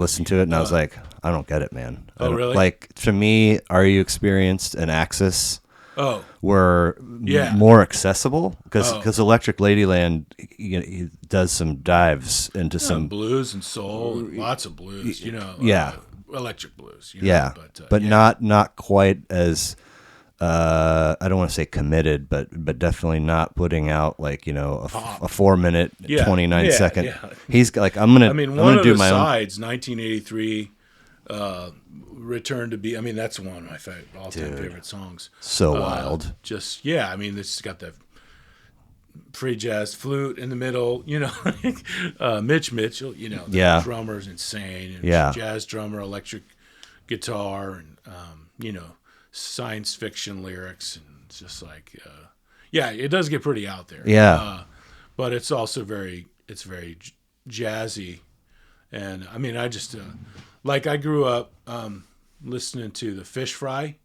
listened to it, and I was like, I don't get it, man. Really? Like, to me, Are You Experienced and Axis were Yeah. more accessible because Electric Ladyland he does some dives into some blues and soul, and lots of blues, yeah. Electric blues, yeah, but yeah. not quite as I don't want to say committed, but definitely not putting out like a 4 minute, 29 second. Yeah. He's like, I'm one gonna of do the my own. sides, 1983, Return to Be. I mean, that's one of my all-time favorite songs. So wild. I mean, this has got the free jazz flute in the middle. Mitch Mitchell. The drummer's insane. And jazz drummer, electric guitar, and science fiction lyrics, and it's just like it does get pretty out there, but it's also very jazzy, and I mean I just I grew up listening to the Fish Fry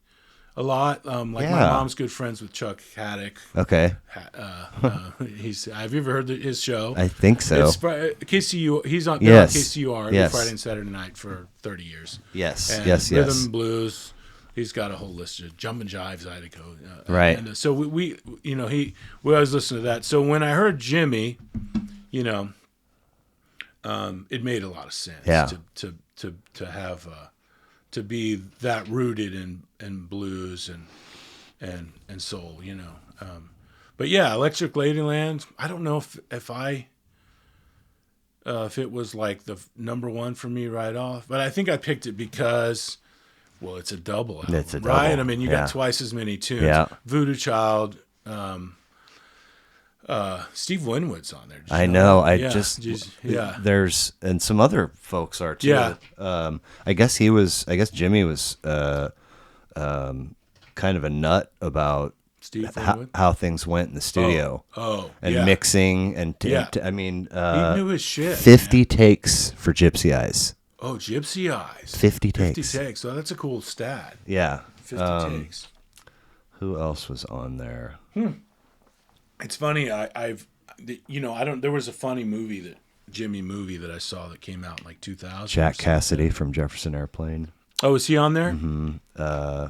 a lot, my mom's good friends with Chuck Haddock. Okay. Have you ever heard his show? I think so. It's KCU. He's on Yes. KCUR every Yes. Friday and Saturday night for 30 years. Yes. And Yes. Rhythm Yes. and blues. He's got a whole list of Jump and Jive, Zydeco. Right. And so we always listen to that. So when I heard Jimmy, it made a lot of sense. Yeah. To have to be that rooted in blues and soul. But yeah, Electric Ladyland. I don't know if it was like the number one for me right off, but I think I picked it because. Well, it's a double album, It's a double, right? I mean, you got twice as many tunes. Yeah. Voodoo Child, Steve Winwood's on there. I know. There's and some other folks are too. Yeah. I guess Jimmy was kind of a nut about Steve Winwood? how things went in the studio. And mixing and I mean, he knew his shit. 50 takes for Gypsy Eyes. Oh, Gypsy Eyes. 50 takes. 50 takes. Oh, that's a cool stat. Yeah. 50 takes. Who else was on there? It's funny. There was a funny movie that Jimmy movie that I saw that came out in like 2000. Jack Cassidy from Jefferson Airplane. Oh, is he on there? Mm-hmm.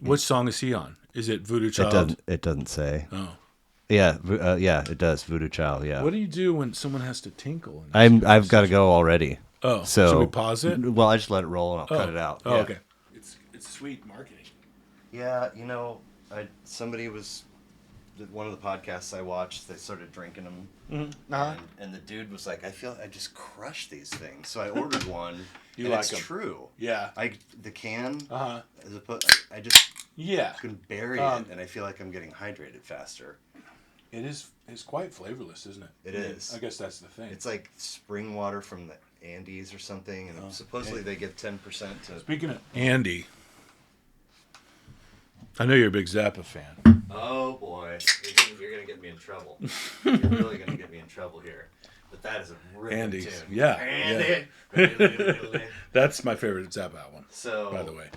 Which song is he on? Is it Voodoo Child? It doesn't say. Oh. Yeah, yeah, it does. Voodoo Child, yeah. What do you do when someone has to tinkle? I've got to go already. Oh, so should we pause it? Well, I just let it roll and I'll cut it out. Oh, yeah. okay. It's sweet marketing. Yeah, somebody was one of the podcasts I watched. They started drinking them, and the dude was like, "I feel I just crush these things." So I ordered one. You and like it's them? true. Yeah. The can. As I just yeah can bury it, and I feel like I'm getting hydrated faster. It is. It's quite flavorless, isn't it? It is. I guess that's the thing. It's like spring water from the Andes or something, and supposedly they give 10% to. Speaking of Andy, I know you're a big Zappa fan. Oh boy, you're gonna get me in trouble. You're really gonna get me in trouble here. But that is a really Andy's, tune. yeah. Andy. Yeah. That's my favorite Zappa album. So, by the way,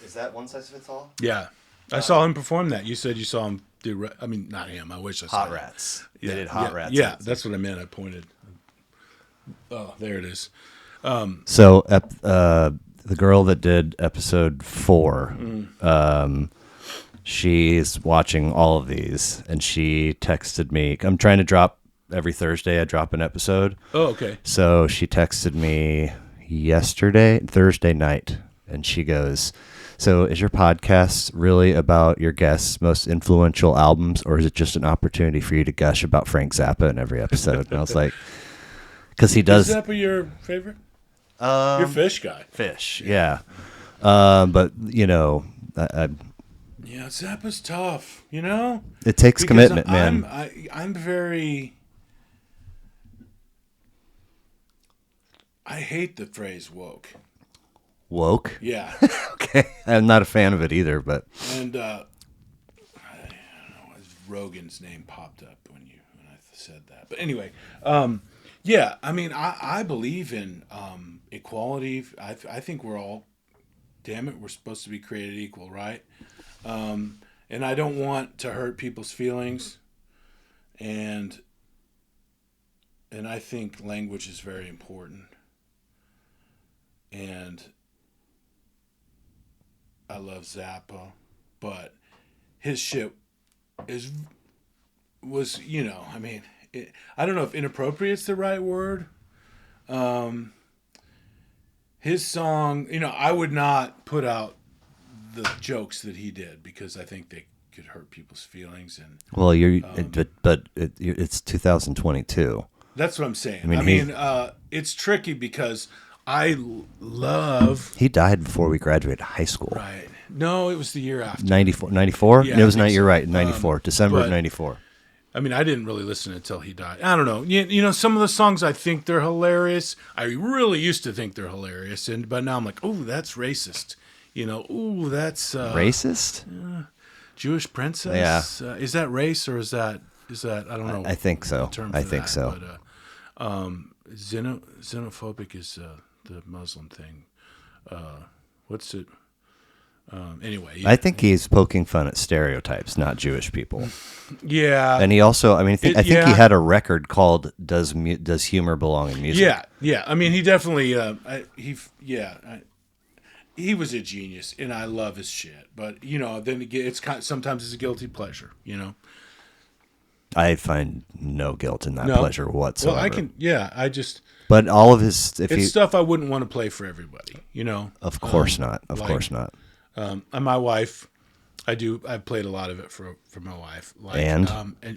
is that One Size Fits All? Yeah, I saw him perform that. You said you saw him do. I mean, not him. I wish I saw Hot him. Rats. Yeah. They did Hot Rats. Yeah, that's what I meant. I pointed. Oh, there it is. So, the girl that did episode 4, she's watching all of these, and she texted me. I'm trying to drop every Thursday. I drop an episode. Oh, okay. So she texted me Thursday night, and she goes, "So is your podcast really about your guests' most influential albums, or is it just an opportunity for you to gush about Frank Zappa in every episode?" And I was like, because he does. Is Zappa your favorite? You're a Fish guy. Fish, yeah. But Yeah, Zappa's tough. it takes Because commitment, man. I'm very. I hate the phrase woke. Woke. Yeah. Okay, I'm not a fan of it either, but And I don't know, Rogan's name popped up when I said that. But anyway, yeah. I mean, I believe in equality. I think we're all, damn it, we're supposed to be created equal, right? And I don't want to hurt people's feelings, and I think language is very important. And I love Zappa, but his shit was I mean, I don't know if inappropriate's the right word. His song, I would not put out the jokes that he did because I think they could hurt people's feelings. And well, it's 2022. That's what I'm saying. I mean, it's tricky because I love. He died before we graduated high school. Right. No, it was the year after. 94? Yeah, it was I think you're so. right, 94. December of but- 94. I mean, I didn't really listen until he died. I don't know. Some of the songs I think they're hilarious. I really used to think they're hilarious, but now I'm like, oh, that's racist. Ooh, that's Racist? Jewish princess. Yeah. Is that race or is that I don't know. I think so. the term I for think that, so. But xenophobic is the Muslim thing. What's it? Anyway, yeah. I think he's poking fun at stereotypes, not Jewish people. Yeah. And he also, I think he yeah. had a record called "Does Humor Belong in Music?" Yeah. I mean, he definitely he was a genius, and I love his shit. But then again, it's sometimes it's a guilty pleasure. I find no guilt in that No. pleasure whatsoever. Well, I can. Yeah, I just. But all of his, It's stuff I wouldn't want to play for everybody. of course not, of like- course not. And my wife, I've played a lot of it for my wife. Like, And?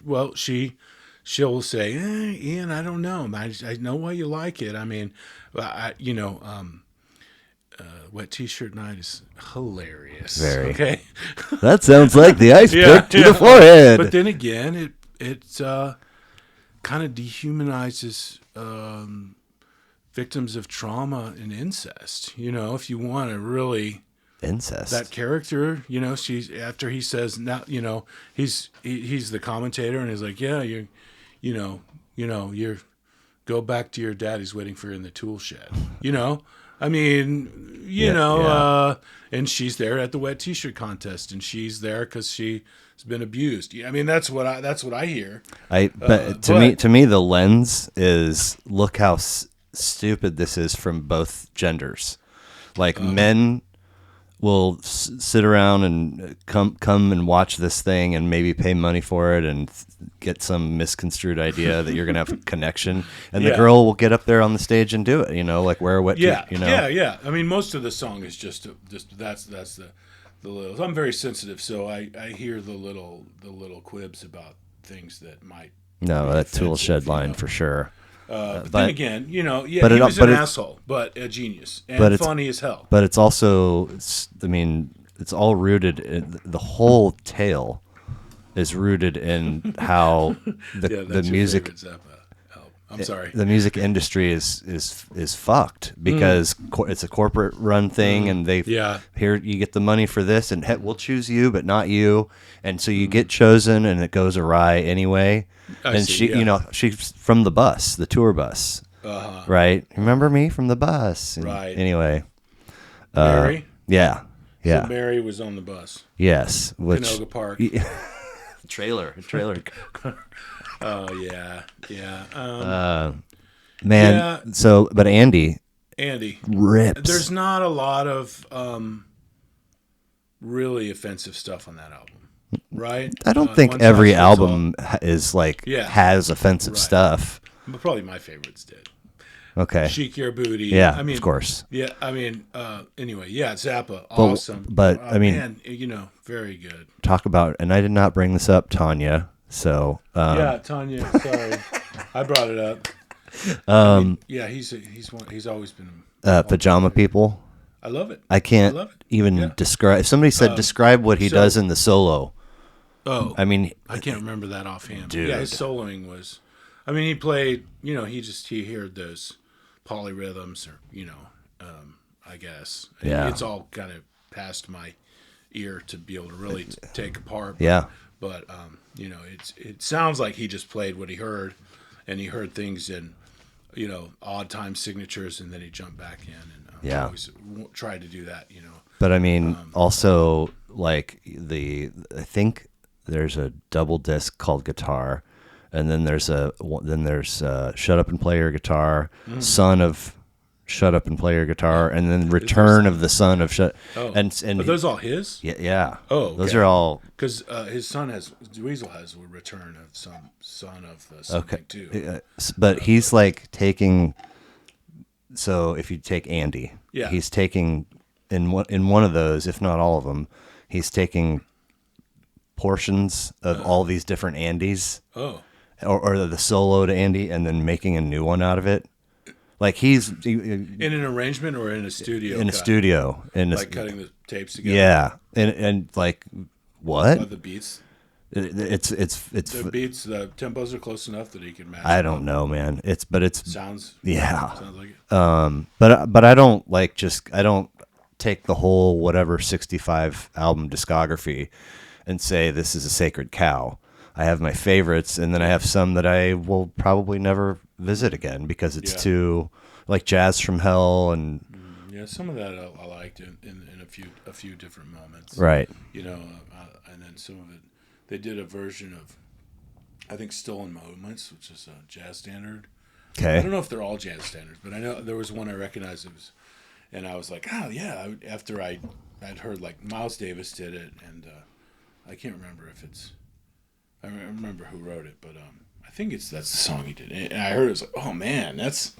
well, she'll say, Ian, I don't know. I know why you like it. I mean, Wet T-shirt Night is hilarious. Very. Okay. That sounds like the ice Yeah, pick to yeah. the forehead. But then again, it kind of dehumanizes victims of trauma and incest. If you want to really. Incest. That character, she's after he says now, he's the commentator and he's like, yeah, you're go back to your dad. He's waiting for you in the tool shed. I mean, and she's there at the wet T-shirt contest, and she's there because she's been abused. I mean, that's what I hear. To me, the lens is look how stupid this is from both genders. Like men will sit around and come and watch this thing and maybe pay money for it and get some misconstrued idea that you're gonna have a connection, and the girl will get up there on the stage and do it. Like wear a wet yeah. I mean, most of the song is just that's the little. I'm very sensitive, so I hear the little quibs about things that might. That tool shed line for sure. But then again, he was an asshole, but a genius and funny as hell. But it's also, it's all rooted in the whole tale is rooted in how the music. I'm sorry. The music industry is fucked because it's a corporate run thing, and here you get the money for this, and we'll choose you, but not you, and so you get chosen, and it goes awry anyway. She's from the bus, the tour bus, right? Remember me from the bus, right? Anyway, Mary, yeah. So Mary was on the bus. Yes, Canoga Park. Trailer. Oh yeah. Man. Yeah. So, but Andy rips. There's not a lot of really offensive stuff on that album, right? I don't think every album is has offensive stuff. But probably my favorites did. Okay. Shake Your Booty. Yeah, of course. Yeah, I mean, anyway, Zappa, awesome. But I mean, man, very good. Talk about, and I did not bring this up, Tanya. So Tanya, sorry, I brought it up. He's always been Pajama People. I love it. I can't even describe. If somebody said describe what he does in the solo. Oh, I mean, I can't remember that offhand. Dude. Yeah, his soloing was. I mean, he played. He heard those polyrhythms, or I guess. Yeah. It's all kind of past my ear to be able to really take apart. Yeah. But it sounds like he just played what he heard, and he heard things in, odd time signatures, and then he jumped back in, and always tried to do that, But I mean, also like I think there's a double disc called Guitar, and then there's Shut Up and Play Your Guitar, Son of Shut Up and Play Your Guitar, and then Return of the Son of Shut. Oh, and are those all his? Yeah. Oh, okay. Those are all because his son Weasel has a Return of some Son of the something too. But he's like taking. So if you take Andy, he's taking in one of those, if not all of them, he's taking portions of all these different Andys. Oh. Or the solo to Andy, and then making a new one out of it. Like he's in an arrangement or in a studio. In a studio, cutting the tapes together. Yeah, and like what? The beats. It's the beats. The tempos are close enough that he can match. I don't know, man. It's sounds. Yeah. Sounds like it. But I don't I don't take the whole whatever 65 album discography and say this is a sacred cow. I have my favorites, and then I have some that I will probably never visit again because it's too like Jazz from Hell and some of that I liked in a few different moments, right? And then some of it they did a version of I think Stolen Moments, which is a jazz standard. Okay, I don't know if they're all jazz standards, but I know there was one I recognized and I was like, oh yeah. After I'd heard like Miles Davis did it, and I can't remember if it's. I remember who wrote it, but I think that's the song he did. And I heard it was like, oh man, that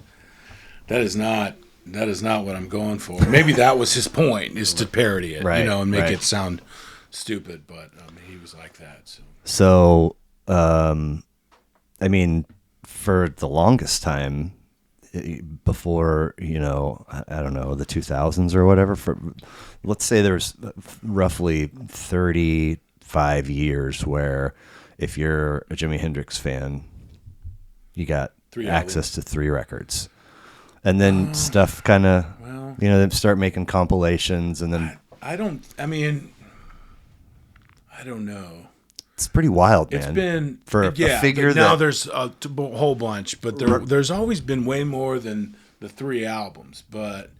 is not what I'm going for. Maybe that was his point, is to parody it, right, and make it sound stupid. But he was like that. So, I mean, for the longest time, before I don't know, the 2000s or whatever. Let's say there's roughly 35 years where. If you're a Jimi Hendrix fan, you got access to 3 records. And then stuff kind of, they start making compilations, and then... I don't know. It's pretty wild, man. It's been... For a figure that... Now there's a whole bunch, but there's always been way more than the 3 albums. But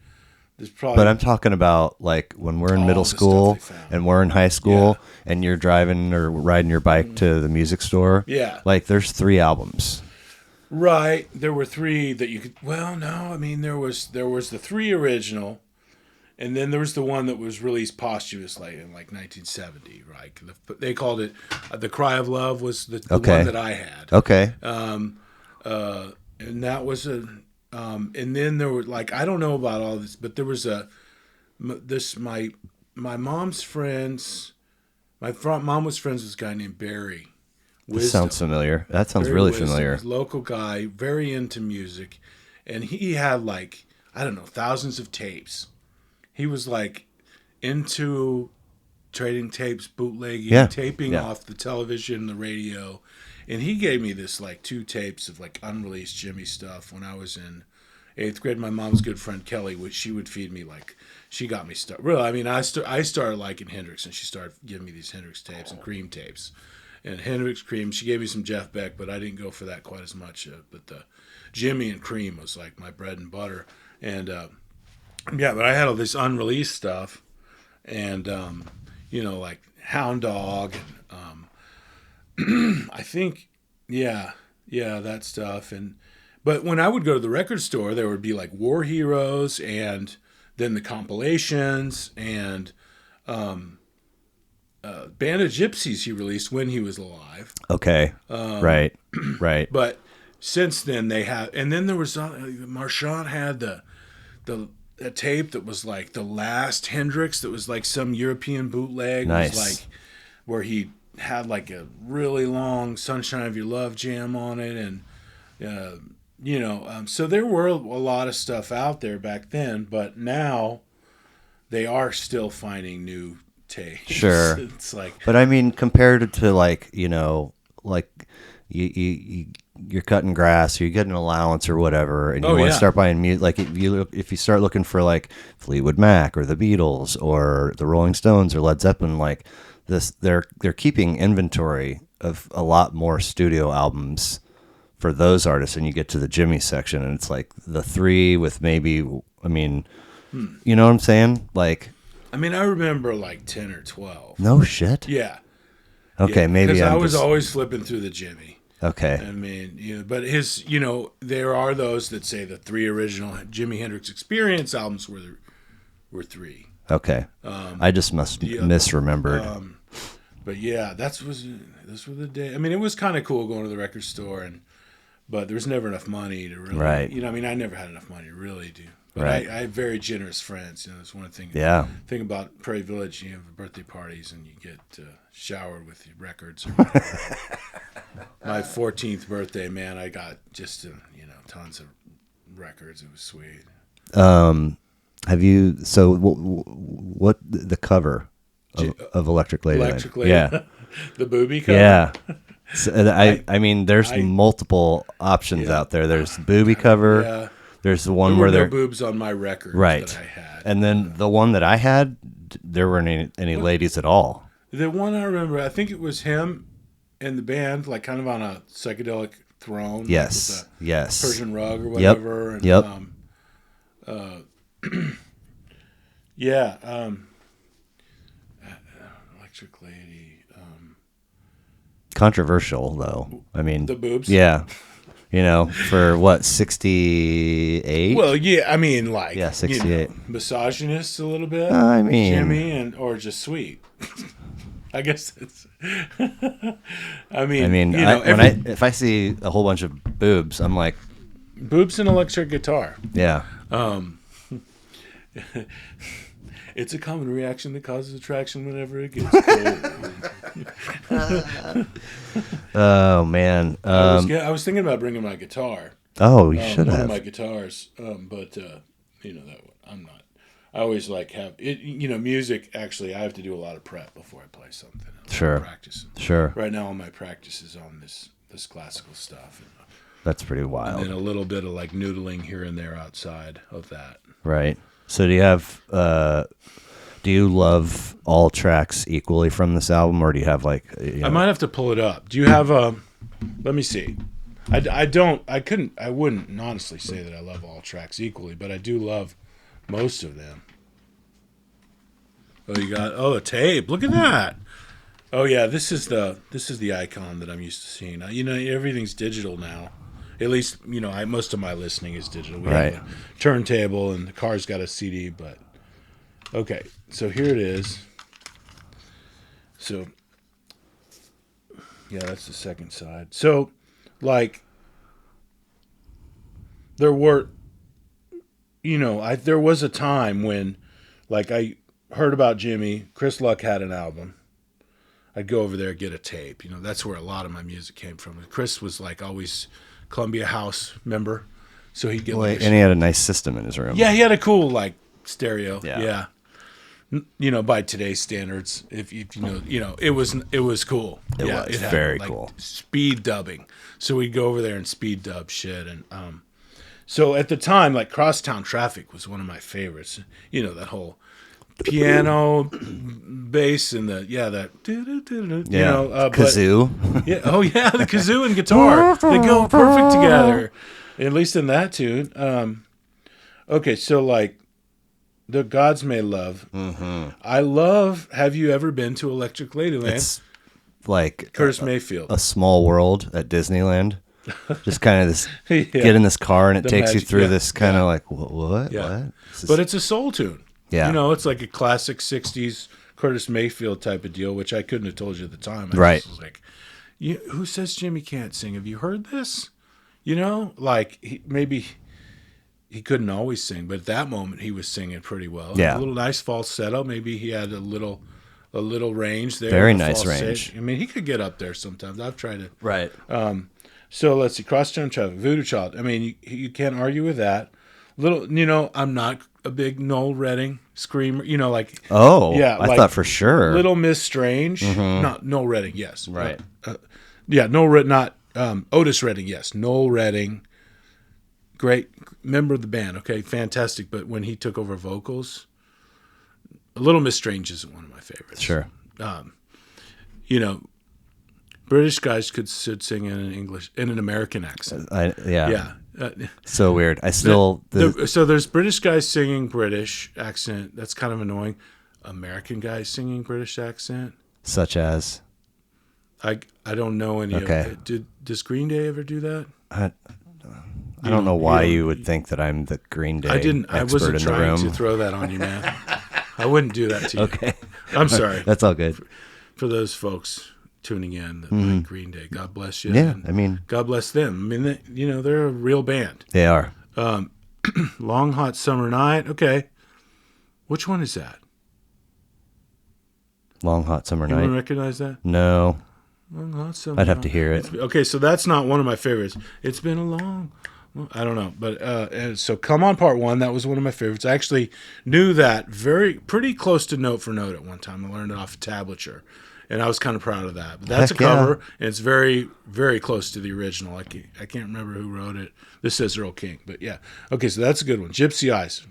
There's probably But I'm talking about like when we're in all middle the stuff school they found. and we're in high school and you're driving or riding your bike to the music store. Yeah. Like there's 3 albums. Right. There were 3 that you could. Well, no. I mean, there was the 3 original, and then there was the one that was released posthumously in like 1970. Right. They called it "The Cry of Love" was the Okay. one that I had. Okay. And that was a. And then there were like I don't know about all this, but there was my mom's friends. Mom was friends with this guy named Barry. This sounds familiar. That sounds really familiar. Local guy, very into music, and he had like I don't know thousands of tapes. He was like into trading tapes, bootlegging, taping off the television, the radio, and he gave me this like 2 tapes of like unreleased Jimmy stuff when I was in 8th grade. My mom's good friend Kelly, which she would feed me like. She got me started. Really, I mean, I started liking Hendrix, and she started giving me these Hendrix tapes and Cream tapes. And Hendrix, Cream. She gave me some Jeff Beck, but I didn't go for that quite as much. But the Jimmy and Cream was like my bread and butter. And but I had all this unreleased stuff, and like Hound Dog, and I think, that stuff. But when I would go to the record store, there would be like War Heroes, and then the compilations, and Band of Gypsies he released when he was alive. Okay. Right. But since then they have, and then there was Marchand had a tape that was like the last Hendrix that was like some European bootleg. Nice. It was like where he had like a really long "Sunshine of Your Love" jam on it, and so there were a lot of stuff out there back then, but now they are still finding new tapes. Sure. It's like, but I mean, compared to like, like you're cutting grass or you get an allowance or whatever, and you want to start buying music. Like if you start looking for like Fleetwood Mac or the Beatles or the Rolling Stones or Led Zeppelin, like this, they're keeping inventory of a lot more studio albums for those artists, and you get to the Jimmy section, and it's like the 3 with maybe, I mean, you know what I'm saying? Like, I mean, I remember like 10 or 12. No shit. Yeah. Okay, maybe because I was always flipping through the Jimmy. Okay. I mean, but his, there are those that say the 3 original Jimi Hendrix Experience albums were 3. Okay. I just must misremembered. But yeah, those were the days. I mean, it was kind of cool going to the record store, but there was never enough money to really. Right. I mean, I never had enough money to really do. But right. I have very generous friends. That's one thing. Yeah. Thing about Prairie Village, you have birthday parties and you get showered with records or whatever. My 14th birthday, man, I got just tons of records. It was sweet. Have you? So what the cover of Electric Ladyland? Electric Ladyland. Yeah. The booby cover. Yeah. So, I mean, there's multiple options out there. There's the booby cover. Yeah. There's the one there where were they're no boobs on my record right. that I had. And then the one that I had, there weren't any ladies at all. The one I remember, I think it was him and the band, like kind of on a psychedelic throne. Yes. Like with a yes. Persian rug or whatever. Yep. And, yeah. Electric Lady. Controversial, though. I mean, the boobs? Yeah. For what, 68? Well, yeah, I mean, like, 68. Misogynist a little bit. I mean, Jimmy or just sweet. I guess it's. I mean, if I see a whole bunch of boobs, I'm like, boobs and electric guitar. Yeah. It's a common reaction that causes attraction whenever it gets cold. Oh man, I was thinking about bringing my guitar. Oh, you should have one of my guitars, but that I'm not. I always have it. Music. Actually, I have to do a lot of prep before I play something. Sure. Practice. Sure. Right now, all my practice is on this classical stuff. That's pretty wild. And a little bit of noodling here and there outside of that. Right. So do you have? Do you love all tracks equally from this album, or do you have I might have to pull it up. Do you have let me see. I wouldn't honestly say that I love all tracks equally, but I do love Most of them. Oh, you got a tape. Look at that. Oh yeah, this is the icon that I'm used to seeing. Everything's digital now. At least most of my listening is digital. We Right. have a turntable and the car's got a CD. But okay, so here it is. So yeah, that's the second side. So like there were, there was a time when like I heard about Jimmy. Chris Luck had an album. I'd go over there and get a tape. That's where a lot of my music came from. Chris was like always Columbia House member, so he'd get and he had a nice system in his room. Yeah, he had a cool like stereo. Yeah. By today's standards, if it was cool. It was very like, cool. Speed dubbing. So we'd go over there and speed dub shit, and so at the time, like Crosstown Traffic was one of my favorites. That whole piano, bass, and that kazoo. The kazoo and guitar, they go perfect together, at least in that tune. Okay, so like the Gods May Love. Mm-hmm. I love. Have you ever been to Electric Ladyland? It's like Curtis Mayfield. A Small World at Disneyland. Just kind of this, get in this car and it takes you through this kind of like, what? Yeah. What? But it's a soul tune. Yeah. It's like a classic 60s Curtis Mayfield type of deal, which I couldn't have told you at the time. I Right. was like, who says Jimmy can't sing? Have you heard this? Like maybe he couldn't always sing, but at that moment he was singing pretty well. Yeah. A little nice falsetto. Maybe he had a little range there. Very nice range. I mean, he could get up there sometimes. I've tried it. Right. So let's see. Crosstown Traffic, Voodoo Child. I mean, you can't argue with that. I'm not a big Noel Redding screamer. I like thought for sure. Little Miss Strange. Mm-hmm. Not Noel Redding, yes. Right. Not Otis Redding, yes. Noel Redding, great member of the band. Okay, fantastic. But when he took over vocals, Little Miss Strange isn't one of my favorites. Sure. British guys could sing in an American accent. Yeah. So weird. I still so there's British guys singing British accent. That's kind of annoying. American guys singing British accent. Such as I don't know any. Okay. Does Green Day ever do that? I don't know why you would think that I'm the Green Day. I wasn't trying to throw that on you, man. I wouldn't do that to you. Okay. I'm sorry. That's all good. For those folks tuning in that like Green Day, God bless you. Yeah, and God bless them. I mean, they're a real band. They are. Long Hot Summer Night. Okay. Which one is that? Long Hot Summer You Night. recognize that? No. Long Hot Summer I'd have to hear it. Okay, so that's not one of my favorites. It's been a long I don't know, but so Come On Part 1, that was one of my favorites. I actually knew that pretty close to note for note at one time. I learned it off of tablature, and I was kind of proud of that. But that's a cover, and it's very, very close to the original. I can't remember who wrote it. This says Earl King, but yeah. Okay, so that's a good one. Gypsy Eyes,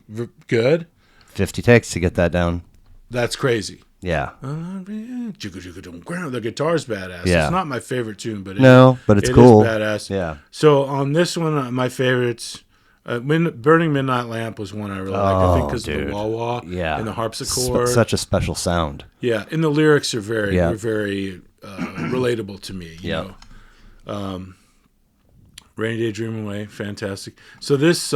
good. 50 takes to get that down. That's crazy. Yeah. The guitar's badass. Yeah. It's not my favorite tune, but it's cool. It is badass. Yeah. So on this one, my favorites, Burning Midnight Lamp was one I really liked. I think because of the wah-wah and the harpsichord. Such a special sound. Yeah, and the lyrics are very relatable to me. You know. Rainy Day Dream Away, fantastic. So this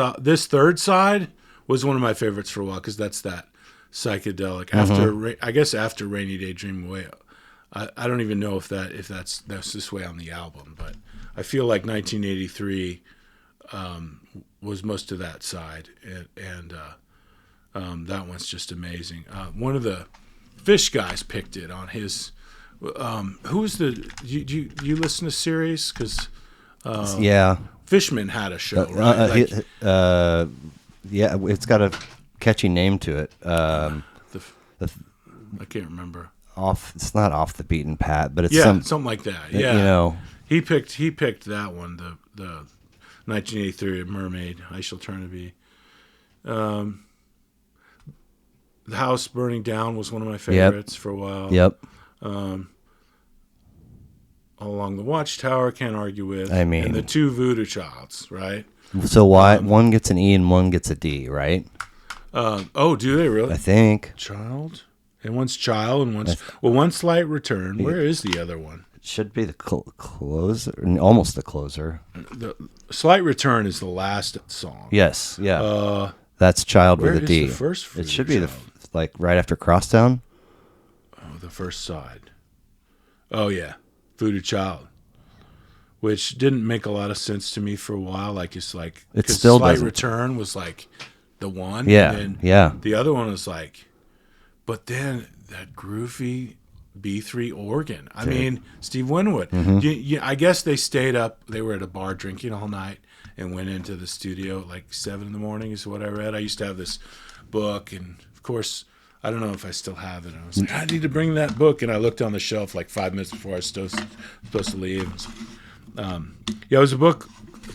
third side was one of my favorites for a while because that's that psychedelic. After Rainy Day Dream Away, I don't even know if that's this way on the album, but I feel like 1983 was most of that side, and that one's just amazing. One of the Fish guys picked it on his. Who's the? You listen to Sirius? Because Fishman had a show, right? It's got a catchy name to it. I can't remember. It's not Off the Beaten Path, but it's something like that. Yeah, you know, he picked that one. The 1983 Mermaid. I Shall Turn to Be. The House Burning Down was one of my favorites for a while. Yep. All Along the Watchtower, can't argue with. I mean, and the two Voodoo Childs, right? So why one gets an E and one gets a D, right? Oh, do they really? I think. Child, and one's Child, and one's Slight Return. Where is the other one? It should be the closer, almost the closer. The Slight Return is the last song. Yes, yeah. That's Child with a D. Where is the first Voodoo It should be Child? like right after Crosstown. Oh, the first side. Oh yeah, Voodoo Child, which didn't make a lot of sense to me for a while. Like it's like It 'cause still Slight doesn't. Return was like the one. Yeah, and then yeah. The other one was like, but then that groovy B3 organ. I mean, Steve Winwood. I guess they stayed up. They were at a bar drinking all night and went into the studio at like 7 in the morning is what I read. I used to have this book, and of course, I don't know if I still have it. I was like, I need to bring that book, and I looked on the shelf like 5 minutes before I was supposed to leave. It was a book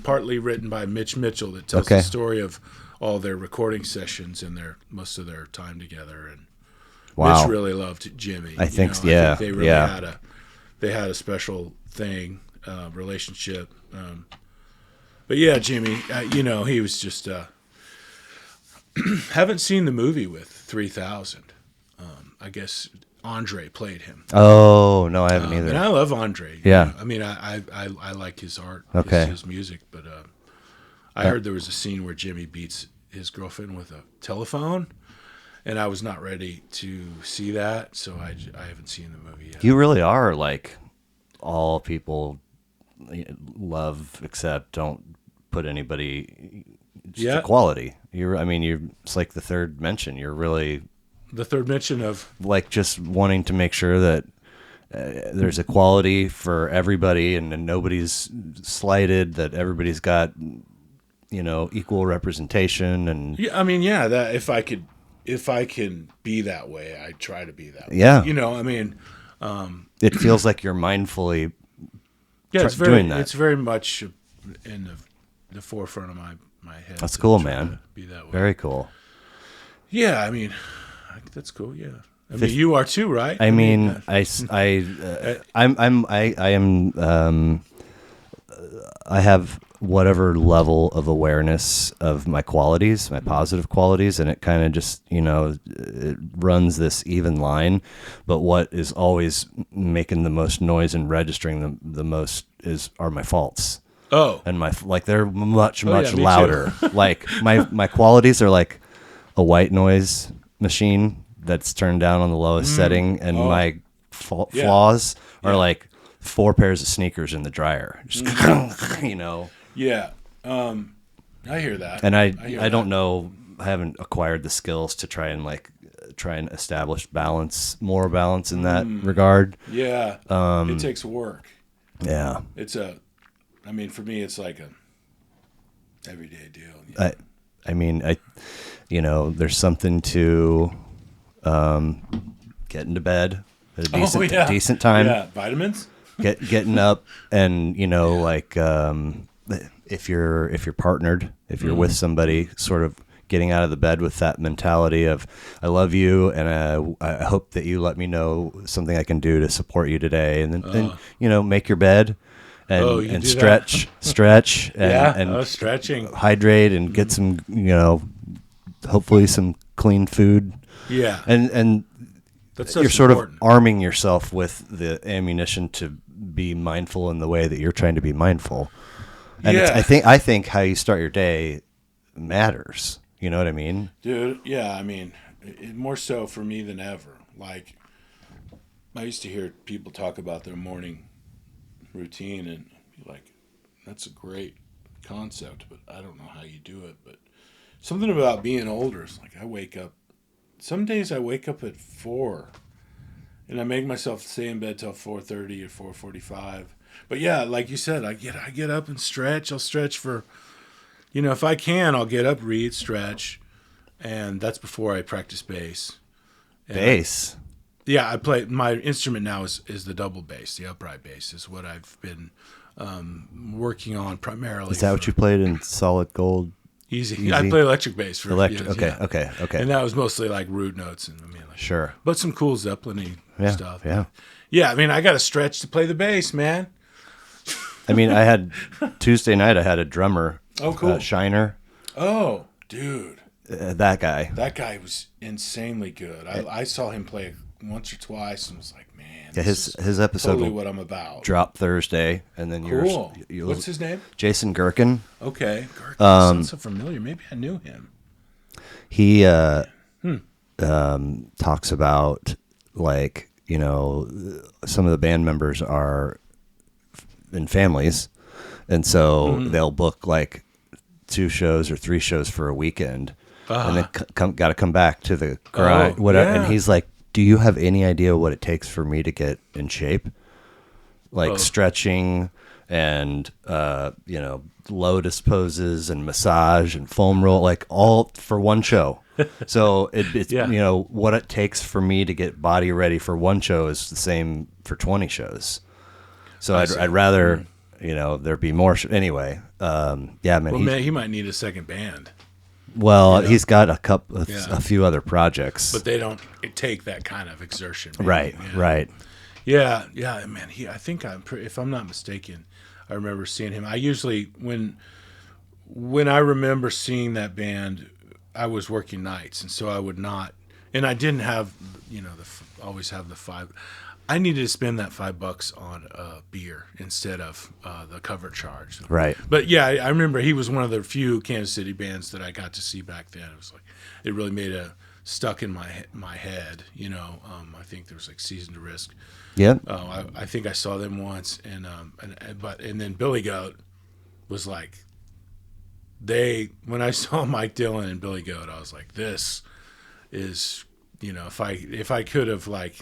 partly written by Mitch Mitchell that tells the story of all their recording sessions and most of their time together. And Wow. Mitch really loved Jimmy. I think they really had a special thing, relationship. But yeah, Jimmy, he was just haven't seen the movie with 3000. I guess Andre played him. Oh no, I haven't either. And I love Andre. Yeah. I mean, I like his art, Okay. his music, but I heard there was a scene where Jimmy beats his girlfriend with a telephone, and I was not ready to see that, so I haven't seen the movie yet. You really are like all people love, except don't put anybody. Just equality. It's like the third mention. You're really the third mention of like just wanting to make sure that there's equality for everybody, and nobody's slighted. That everybody's got equal representation. And that if I can be that way, I try to be that way. Yeah. It feels like you're mindfully doing that. It's very much in the forefront of my head. That's cool, try man. to be that way. Very cool. Yeah, that's cool. Yeah, you are too, right? I have whatever level of awareness of my qualities, my positive qualities, and it kind of just, it runs this even line. But what is always making the most noise and registering the most are my faults. Oh, and they're much me louder. Like my qualities are like a white noise machine that's turned down on the lowest setting, and my flaws are like 4 pairs of sneakers in the dryer. Just Yeah, I hear that, and I don't know. I haven't acquired the skills to try and establish more balance in that regard. Yeah, it takes work. Yeah, for me, it's like a everyday deal. There's something to getting to bed at a decent time. Yeah, vitamins. Getting up, and if you're partnered, if you're with somebody, sort of getting out of the bed with that mentality of I love you, and I hope that you let me know something I can do to support you today, and then make your bed. And stretch, and stretching, hydrate, and get some, hopefully some clean food. Yeah, and that's you're sort important. of arming yourself with the ammunition to be mindful in the way that you're trying to be mindful. And I think how you start your day matters. You know what I mean, dude? Yeah, more so for me than ever. Like, I used to hear people talk about their morning routine and be like, that's a great concept, but I don't know how you do it. But something about being older is like, I wake up, some days I wake up at 4 and I make myself stay in bed till 4:30 or 4:45. But yeah, like you said, I get up and stretch. I'll stretch for, if I can, I'll get up, read, stretch, and that's before I practice bass. Bass. Yeah, I play. My instrument now is the double bass. The upright bass is what I've been working on primarily. Is that what you played in Solid Gold? Easy. I play electric bass for years. Okay, yeah. okay. And that was mostly like root notes and sure, but some cool Zeppelin-y stuff. Yeah, yeah. I got to stretch to play the bass, man. I had Tuesday night. I had a drummer. Oh, cool. Shiner. Oh, dude. That guy. That guy was insanely good. I saw him play once or twice and was like, man, Yeah, this his is episode totally will what I'm about. drop Thursday, and then Cool. yours. What's his name? Jason Gherkin. Okay. Sounds so familiar. Maybe I knew him. He talks about, like, you know, some of the band members are in families, and so they'll book like 2 shows or 3 shows for a weekend, and then got to come back to the grind. Whatever. yeah. And he's like, "Do you have any idea what it takes for me to get in shape? Like stretching and you know, lotus poses and massage and foam roll, like all for one show." So it's Yeah. you know, what it takes for me to get body ready for one show is the same for 20 shows. So I'd rather, you know, there be more. Anyway, yeah, man. Well, man, he might need a second band, well, you know? he's got a Yeah. few other projects. but they don't take that kind of exertion. maybe. Right, Yeah. right. Yeah, yeah, man. I think if I'm not mistaken, I remember seeing him. I usually when I remember seeing that band, I was working nights, and so I would not, and I didn't have, you know, always have the 5. I needed to spend that $5 on beer instead of the cover charge. Right. But yeah, I remember he was one of the few Kansas City bands that I got to see back then. It was like it really made stuck in my head. You know, I think there was like Season to Risk. Yep. I think I saw them once, and then Billy Goat was like, when I saw Mike Dillon and Billy Goat, I was like, this is, you know, if I could have like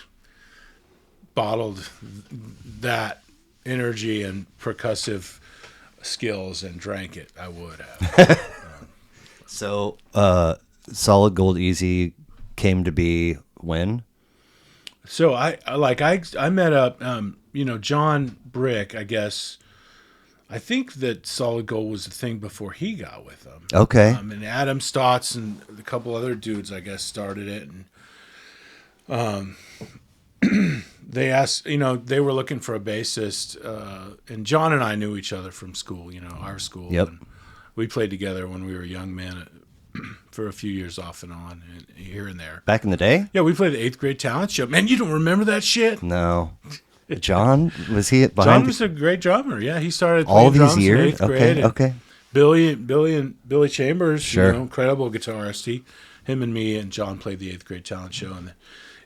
bottled that energy and percussive skills and drank it, I would have. So, Solid Gold Easy came to be when? So I met up, you know, John Brick, I guess. I think that Solid Gold was the thing before he got with them. Okay. And Adam Stotts and a couple other dudes, I guess, started it. And they asked, you know, they were looking for a bassist. And John and I knew each other from school, you know, our school. Yep. And we played together when we were young men for a few years off and on, and here and there. Back in the day? Yeah, we played the 8th grade talent show. Man, you don't remember that shit? No. John, was he behind? John was a great drummer. Yeah, he started all playing these drums in years? 8th grade. Okay. Billy Chambers, Sure. you know, incredible guitarist. Him and me and John played the 8th grade talent show,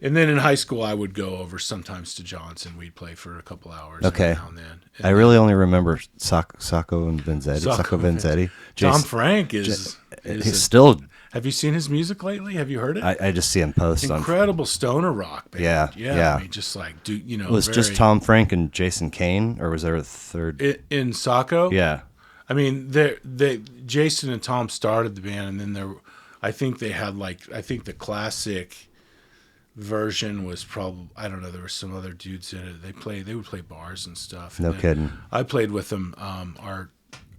and then in high school I would go over sometimes to John's and we'd play for a couple hours. Okay. Now and then. And I really only remember Sacco and Vanzetti. Sacco Vanzetti. Tom Frank is He's still. Have you seen his music lately? Have you heard it? I just see him post on. Incredible stoner rock band. Yeah. I mean, just like, dude, you know, It was just Tom Frank and Jason Kane, or was there a third? in Sacco. Yeah. I mean, Jason and Tom started the band, and then I think they had I think the classic version was probably, I don't know, there were some other dudes in it. They would play bars and stuff. No kidding. I played with them our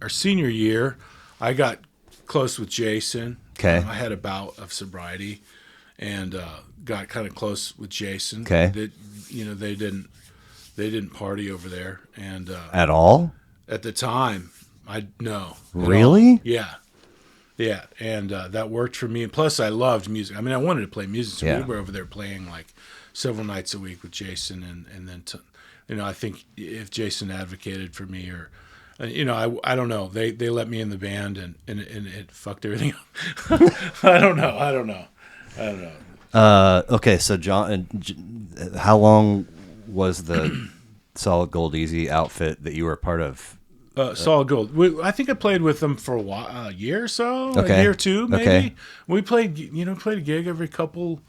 senior year. I got close with Jason. Okay. I had a bout of sobriety, and got kind of close with Jason. Okay. They didn't party over there, and At all? at the time, no. Really? Yeah. Yeah, and that worked for me. And plus, I loved music. I mean, I wanted to play music, so Yeah. we were over there playing like several nights a week with Jason. And then, you know, I think if Jason advocated for me, or, you know, I don't know. They let me in the band, and it fucked everything up. I don't know. Okay, so John, how long was the Solid Gold Easy outfit that you were a part of? Solid Gold. I think I played with them for a year or so, Okay. a year or two, maybe. Okay. We played a gig every couple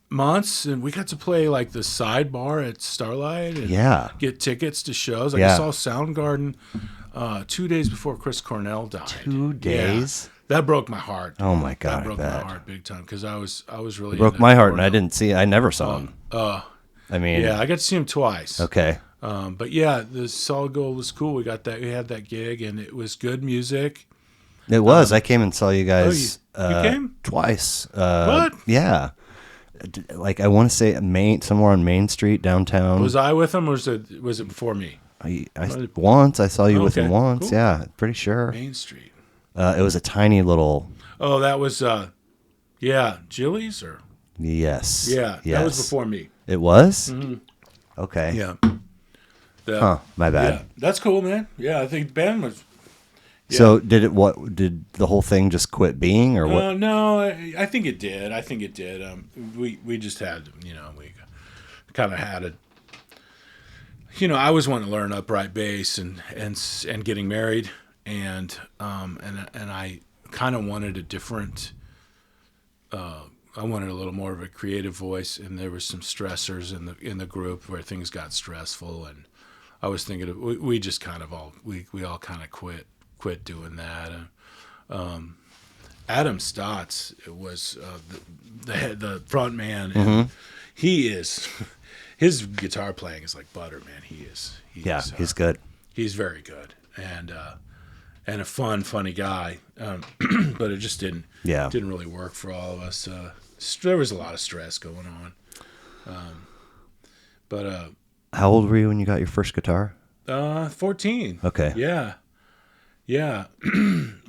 months, and we got to play like the sidebar at Starlight and Yeah. get tickets to shows. Like Yeah. I saw Soundgarden 2 days before Chris Cornell died. 2 days? Yeah. That broke my heart. Oh my God, That I broke bet. my heart big time because I was really It broke into my heart, and I Cornell. never saw him. I mean, Yeah, I got to see him twice. okay. But yeah, the Solid Gold was cool. We had that gig, and it was good music. It was. I came and saw you guys you came? twice. What? Yeah. Like, I want to say somewhere on Main Street downtown. Was I with him, or was it before me? Once I saw you with him Okay, once. cool. Yeah, pretty sure. Main Street. It was a tiny little. Oh, that was Jilly's or Yes. yeah, Yes. that was before me. It was. Okay. Yeah. Huh. My bad. Yeah, that's cool, man. Yeah, I think Ben was. Yeah. So did the whole thing just quit being, or what? No, I think it did. I think it did. We just had, we kind of had it. I always wanted to learn upright bass and getting married, and I kind of wanted a different. I wanted a little more of a creative voice, and there was some stressors in the group where things got stressful, and I was thinking of, we just kind of we all kind of quit doing that. Adam Stotts was the front man, and he is his guitar playing is like butter, man. He's good. He's very good, and a funny guy, but it just didn't really work for all of us. There was a lot of stress going on, but how old were you when you got your first guitar? 14. Okay. Yeah. I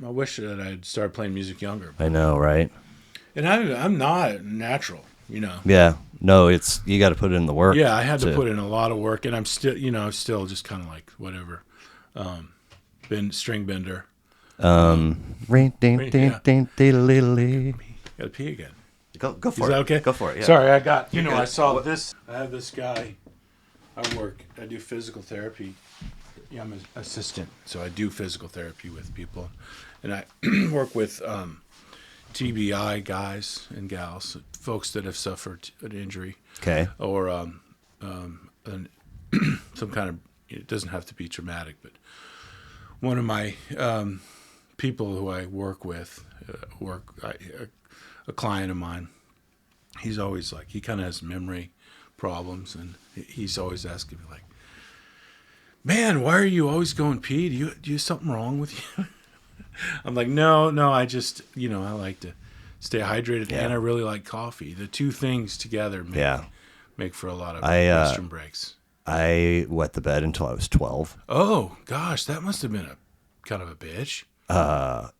wish that I'd started playing music younger. I know, right? And I'm not natural, Yeah. No, you got to put in the work. Yeah, I had to put in a lot of work, and I'm still just kind of like whatever. Been string bender. Gotta Gotta pee again. Go for it. Is that okay? Go for it. Yeah. Sorry, I got. I saw this. I have this guy. I do physical therapy. Yeah, I'm an assistant, so I do physical therapy with people, and I work with TBI guys and gals, folks that have suffered an injury. Okay. Or some kind of. It doesn't have to be traumatic, but one of my people who I work with, a client of mine, he's always like, he kind of has memory problems, and he's always asking me like, man, why are you always going pee? Do you have something wrong with you? I'm like, no, I just, I like to stay hydrated, and I really like coffee. The two things together make for a lot of restroom breaks. I wet the bed until I was 12. Oh, gosh, that must have been a kind of a bitch.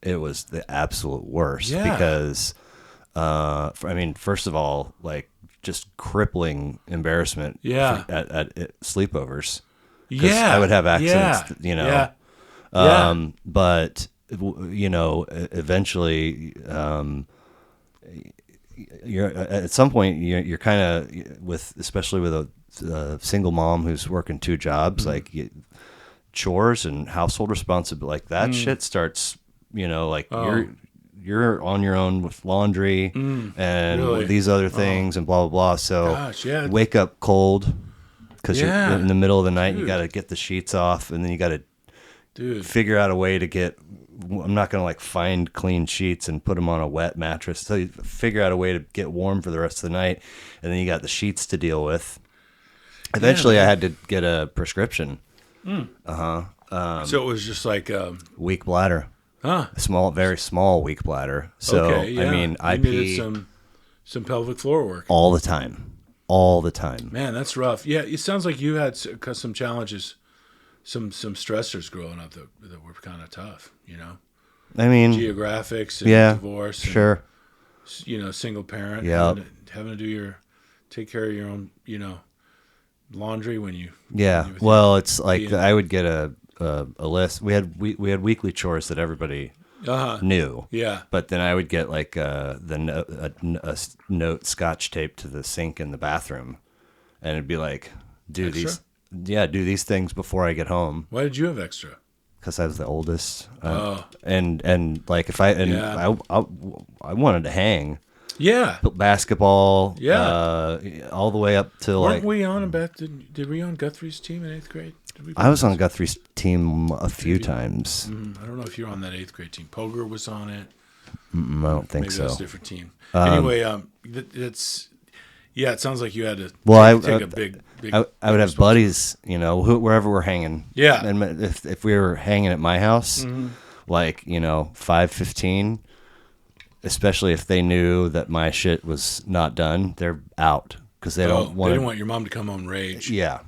It was the absolute worst because, first of all, like just crippling embarrassment at sleepovers. Yeah. I would have accidents, but, eventually, you're at some point you're kind of especially with a single mom who's working two jobs, like chores and household responsibility, like that shit starts, you're on your own with laundry and these other things and blah, blah, blah. So wake up cold because you're in the middle of the night, and you got to get the sheets off, and then you got to figure out a way to I'm not going to find clean sheets and put them on a wet mattress. So you figure out a way to get warm for the rest of the night. And then you got the sheets to deal with. Eventually I had to get a prescription. So it was just like weak bladder. Huh. Very small weak bladder. So I pee some pelvic floor work all the time. Man, that's rough. Yeah, it sounds like you had some challenges, some stressors growing up that were kind of tough. Geographics and divorce. Sure. And, single parent. Yeah. Having to take care of your own, laundry when you. Yeah. Well, it's like I would get a list. We had weekly chores that everybody knew. Yeah. But then I would get a note scotch taped to the sink in the bathroom, and it'd be like, do these things before I get home. Why did you have extra? Because I was the oldest. And like if I wanted to hang. Yeah. Basketball. Yeah. All the way up to Weren't we on did we on Guthrie's team in 8th grade? I was on Guthrie's team a few times. I don't know if you're on that 8th grade team. Poger was on it. I don't think so. Maybe that's a different team. Anyway, it's it sounds like you had to take a big I would have buddies, wherever we're hanging. Yeah. And if we were hanging at my house, 5:15, especially if they knew that my shit was not done, they're out because they don't want. They didn't want your mom to come home and rage. Yeah.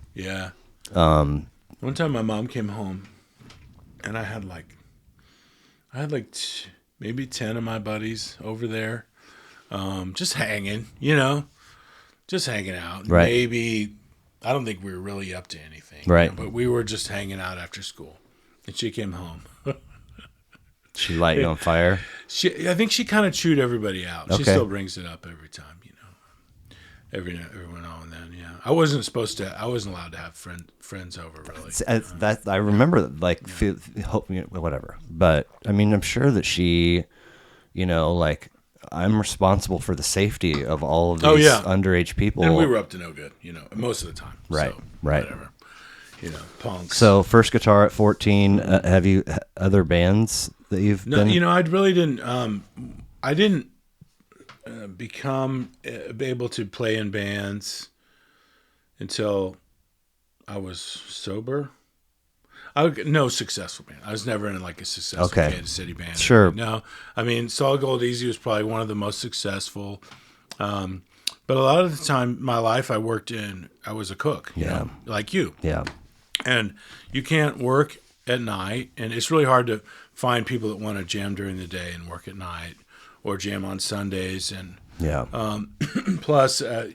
I had like maybe 10 of my buddies over there, just hanging, just hanging out. Right. Maybe, I don't think we were really up to anything. Right. But we were just hanging out after school. And she came home. She light you on fire? I think she kind of chewed everybody out. Okay. She still brings it up every time, every now and then. Yeah, I wasn't allowed to have friends over really. That I remember, like, whatever. But I mean, I'm sure that she, like, I'm responsible for the safety of all of these underage people. And we were up to no good, most of the time. Right, so, right. Whatever, punks. So first guitar at 14. Have you other bands that you've been? I really didn't. I didn't become able to play in bands until I was sober. No successful band. I was never in like a successful Kansas City band. Sure. No, I mean, Solid Gold Easy was probably one of the most successful. But a lot of the time, my life, I was a cook. Like you. Yeah. And you can't work at night, and it's really hard to find people that want to jam during the day and work at night, or jam on Sundays. And plus, I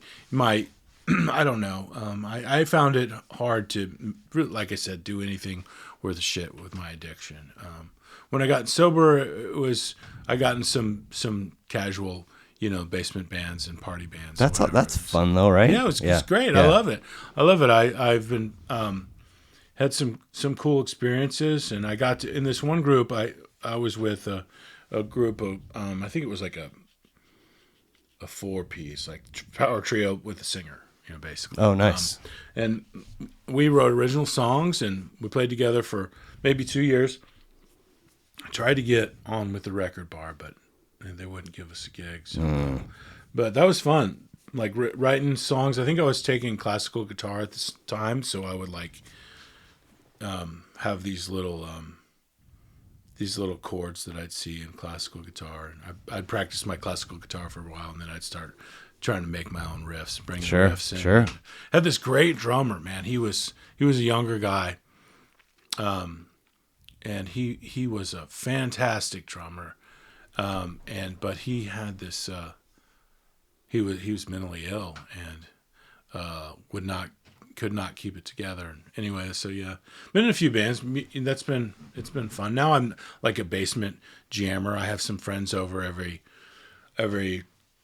don't know. I found it hard to, like I said, do anything worth a shit with my addiction. When I got sober, I got in some casual, basement bands and party bands. That's fun though, right? Yeah, it's great. Yeah. I love it. I've been had some cool experiences, and I got to, in this one group. I was with a group of I think it was like a 4-piece, like power trio with a singer. Basically. Oh, nice. And we wrote original songs, and we played together for maybe 2 years. I tried to get on with the record bar, but they wouldn't give us a gig. So. But that was fun. Like writing songs. I think I was taking classical guitar at this time, so I would like have these little chords that I'd see in classical guitar, and I'd practice my classical guitar for a while, and then I'd start trying to make my own riffs, bring the riffs in. Sure. Had this great drummer, man. He was a younger guy, and he was a fantastic drummer, but he had this. He was mentally ill and could not keep it together. And anyway, so yeah, been in a few bands. It's been fun. Now I'm like a basement jammer. I have some friends over every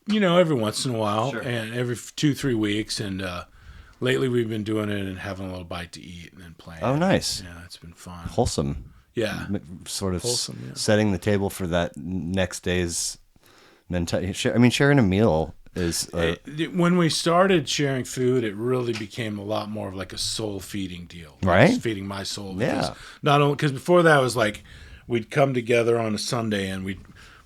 once in a while, and every 2-3 weeks. And lately we've been doing it and having a little bite to eat and then playing. Oh, nice. Yeah, it's been fun. Wholesome. Yeah. Sort of wholesome, setting the table for that next day's mentality. I mean, sharing a meal is... when we started sharing food, it really became a lot more of like a soul-feeding deal. Right? Just feeding my soul. Yeah. Because before that, it was like we'd come together on a Sunday and we'd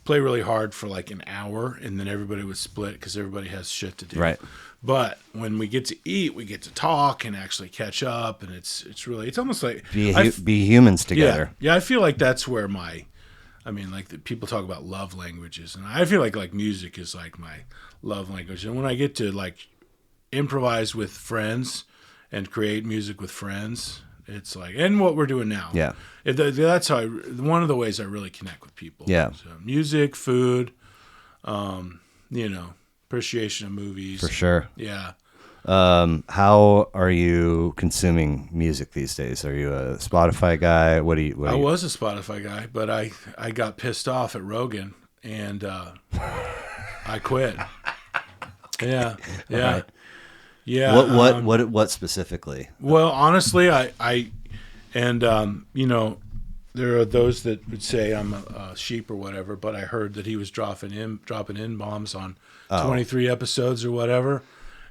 play really hard for like an hour, and then everybody would split because everybody has shit to do. Right. But when we get to eat, we get to talk and actually catch up, and it's almost like be humans together. Yeah, I feel like that's where people talk about love languages, and I feel like music is like my love language. And when I get to like improvise with friends and create music with friends, it's like, and what we're doing now. Yeah. That's how one of the ways I really connect with people. Yeah. So music, food, appreciation of movies. For sure. Yeah. How are you consuming music these days? Are you a Spotify guy? I was a Spotify guy, but I got pissed off at Rogan, and I quit. Yeah. Yeah. Right. Yeah. What specifically? Well, honestly, there are those that would say I'm a sheep or whatever, but I heard that he was dropping in bombs on 23 episodes or whatever,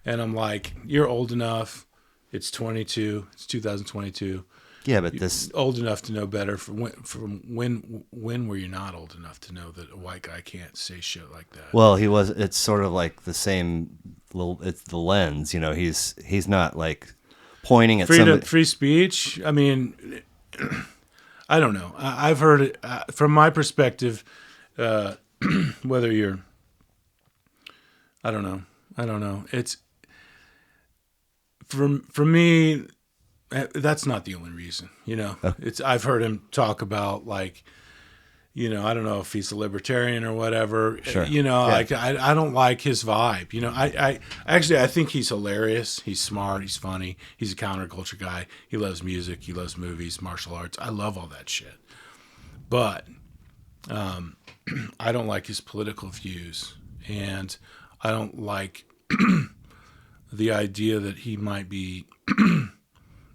and I'm like, you're old enough. It's 2022. Yeah, but You're old enough to know better. When were you not old enough to know that a white guy can't say shit like that? Well, he was. It's sort of like the same. It's the lens. He's not like pointing at free speech. I mean, I don't know. I've heard it from my perspective. Whether you're, I don't know. It's for me. That's not the only reason. Okay. I've heard him talk about like, I don't know if he's a libertarian or whatever. Sure. Like I don't like his vibe. I think he's hilarious. He's smart. He's funny. He's a counterculture guy. He loves music. He loves movies, martial arts. I love all that shit. But I don't like his political views, and I don't like the idea that he might be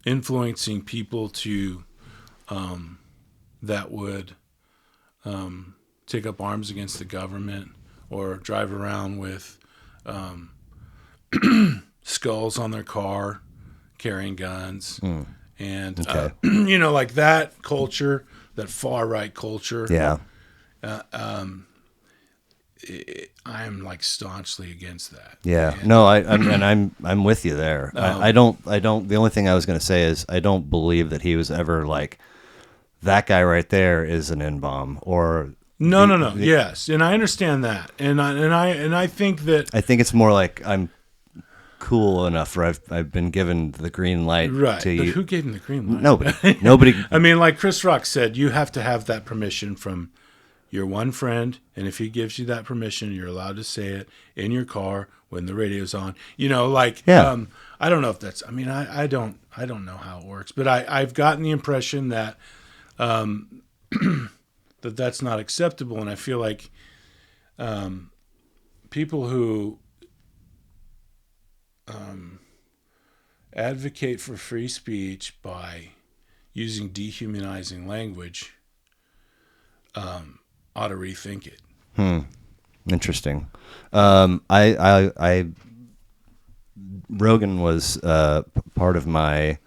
influencing people to that would take up arms against the government or drive around with skulls on their car, carrying guns, and Okay. like that culture, that far right culture. Yeah. I'm like staunchly against that. Yeah. And, No, I'm with you there. I don't. The only thing I was going to say is I don't believe that he was ever like that guy right there is an N-bomb or. No. Yes, and I understand that, and I think that I think it's more like I'm cool enough where I've been given the green light right. to But you. who gave him the green light? Nobody. I mean, like Chris Rock said, you have to have that permission from your one friend, and if he gives you that permission, you're allowed to say it in your car when the radio's on. Yeah. I don't know if that's. I mean, I don't know how it works, but I've gotten the impression that that's not acceptable, and I feel like people who advocate for free speech by using dehumanizing language ought to rethink it. Interesting. I Rogan was part of my,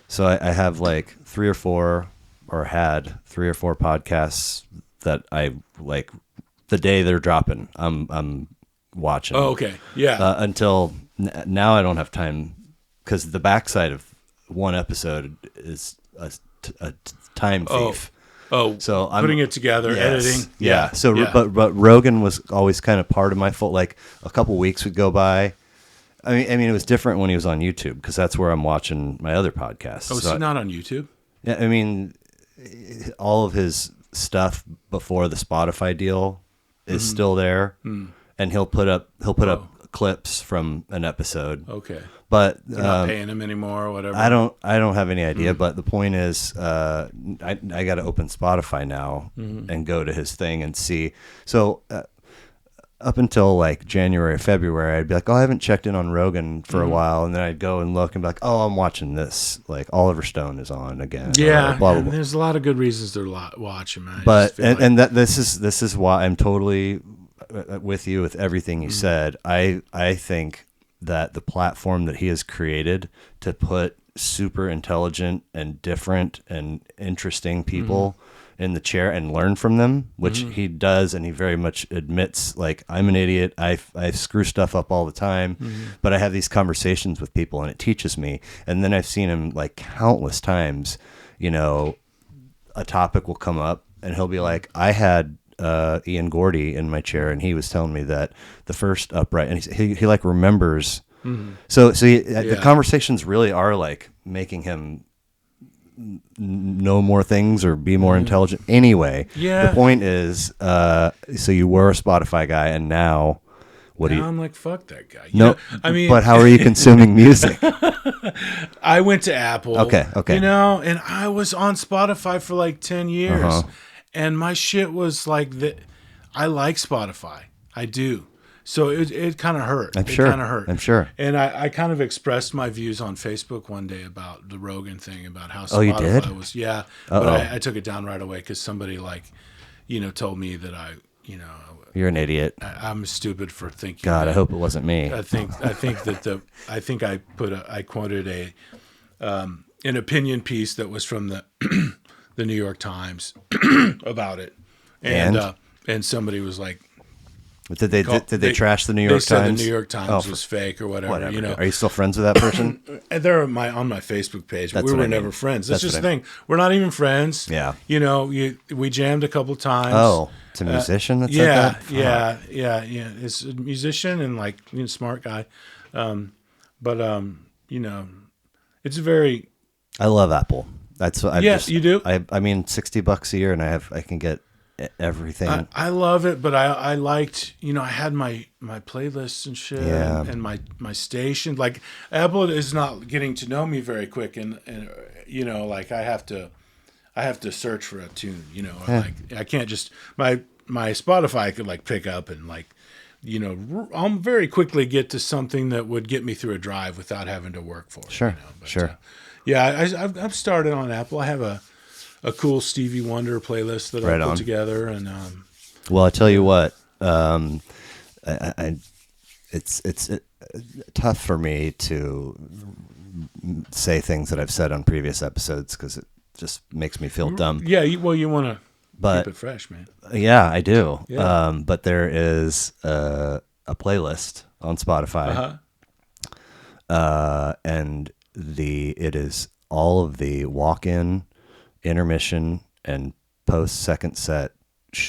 so I have like had 3 or 4 podcasts that I like the day they're dropping. I'm watching. Oh, okay. Yeah. Until now I don't have time because the backside of one episode is a time thief. So I'm putting it together, editing. Yeah. But Rogan was always kind of part of my fault. Like a couple weeks would go by. I mean, it was different when he was on YouTube because that's where I'm watching my other podcasts. Oh, is he not on YouTube? Yeah. I mean, all of his stuff before the Spotify deal is still there, and he'll put up clips from an episode. Okay. But they're not paying him anymore or whatever. I don't have any idea, but the point is, I got to open Spotify now and go to his thing and see. So up until like January, February, I'd be like, oh, I haven't checked in on Rogan for a while, and then I'd go and look and be like, oh, I'm watching this. Like Oliver Stone is on again. Yeah, blah, blah, blah. There's a lot of good reasons to watch him. But this is why I'm totally with you with everything you said. I think that the platform that he has created to put super intelligent and different and interesting people in the chair and learn from them, which he does, and he very much admits, like, I'm an idiot, I screw stuff up all the time, but I have these conversations with people and it teaches me. And then I've seen him like countless times, a topic will come up and he'll be like, I had Ian Gordy in my chair, and he was telling me that the first upright, and he like remembers. So the conversations really are like making him know more things or be more intelligent. Anyway, the point is, so you were a Spotify guy, and now what do you? I'm like, fuck that guy. I mean, but how are you consuming music? I went to Apple. Okay. And I was on Spotify for like 10 years. And my shit was like that. I like Spotify. I do. So it kind of hurt. I'm sure. And I kind of expressed my views on Facebook one day about the Rogan thing, about how Spotify you did? was. Yeah. But I took it down right away because somebody told me that You're an idiot. I'm stupid for thinking. God, that. I hope it wasn't me. I think that I quoted an opinion piece that was from the the New York Times about it, and somebody was like, Did they trash the New York Times? They said the New York Times was fake or whatever. Are you still friends with that person? They're on my Facebook page. But we were never friends. That's just the thing. We're not even friends. Yeah. We jammed a couple times. Oh, it's a musician that said that? Yeah. It's a musician and smart guy. But it's a very. I love Apple. That's what I Yeah, just. you do. I mean, $60 a year, and I can get everything. I love it, but I liked, I had my playlists and shit, Yeah. and my station. Like Apple is not getting to know me very quick, and like I have to search for a tune, Yeah. like I can't just my Spotify I could like pick up and like, I'll very quickly get to something that would get me through a drive without having to work for it. Sure, But, sure. yeah, I've started on Apple. I have a cool Stevie Wonder playlist that Right I put on. together, and Well, I tell you what, it's tough for me to say things that I've said on previous episodes because it just makes me feel dumb. yeah, you want to But keep it fresh, man. yeah, I do. Yeah. But there is a playlist on Spotify, and it is all of the walk-in, intermission, and post-second set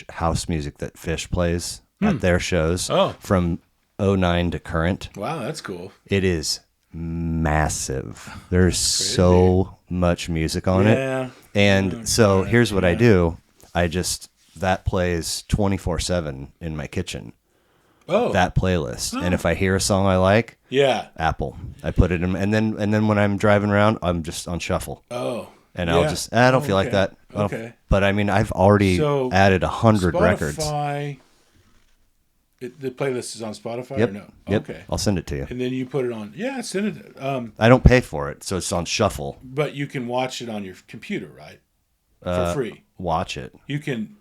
house music that Fish plays at their shows Oh. from '09 to current. Wow, that's cool. It is massive. There's so much music on Yeah. it. And so here's what I do. That plays 24/7 in my kitchen. Oh, That playlist. And if I hear a song I like, yeah. Apple, I put it in, and then when I'm driving around, I'm just on shuffle. Oh, And I'll just, I don't feel like okay. that. Okay. But I mean, I've already So, added 100 records. Spotify. The playlist is on Spotify Yep. or no? Yep. Okay. I'll send it to you. And then you put it on. Yeah, send it. I don't pay for it, so it's on shuffle. But you can watch it on your computer, right? For free. Watch it You can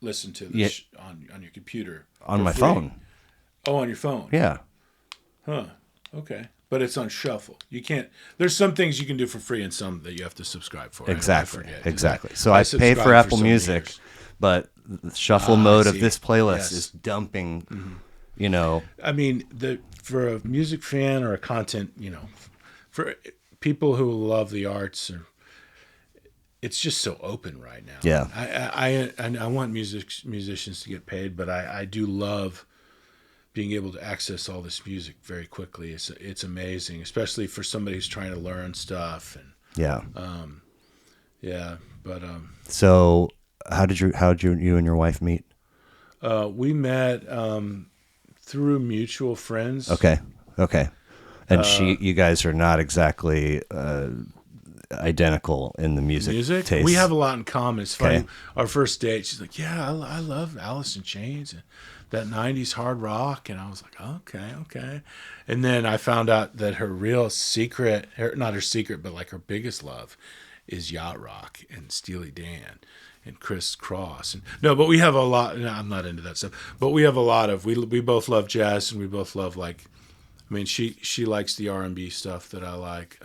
listen to this on your computer on for my free. phone. Oh, on your phone. Yeah. Huh. Okay. But it's on shuffle. You can't. There's some things you can do for free and some that you have to subscribe for. Exactly. I forget. Exactly. So I pay subscribed for Apple so many Music, years. but the shuffle I mode of see. this playlist Yes. is dumping. I mean, for a music fan or a content, for people who love the arts, it's just so open right now. Yeah. I want musicians to get paid, but I do love being able to access all this music very quickly. It's amazing, especially for somebody who's trying to learn stuff. And Yeah. but So how did you and your wife meet? we met through mutual friends. Okay. And you guys are not exactly identical in the music taste. We have a lot in common. It's funny. Okay. Our first date, she's like, "Yeah, I love Alice in Chains and that '90s hard rock," and I was like, "Okay." And then I found out that her real secret, not her secret, but like her biggest love, is yacht rock and Steely Dan and Criss Cross. And but we have a lot. No, I'm not into that stuff, but we have a lot of. We both love jazz, and we both love like. I mean, she likes the R&B stuff that I like.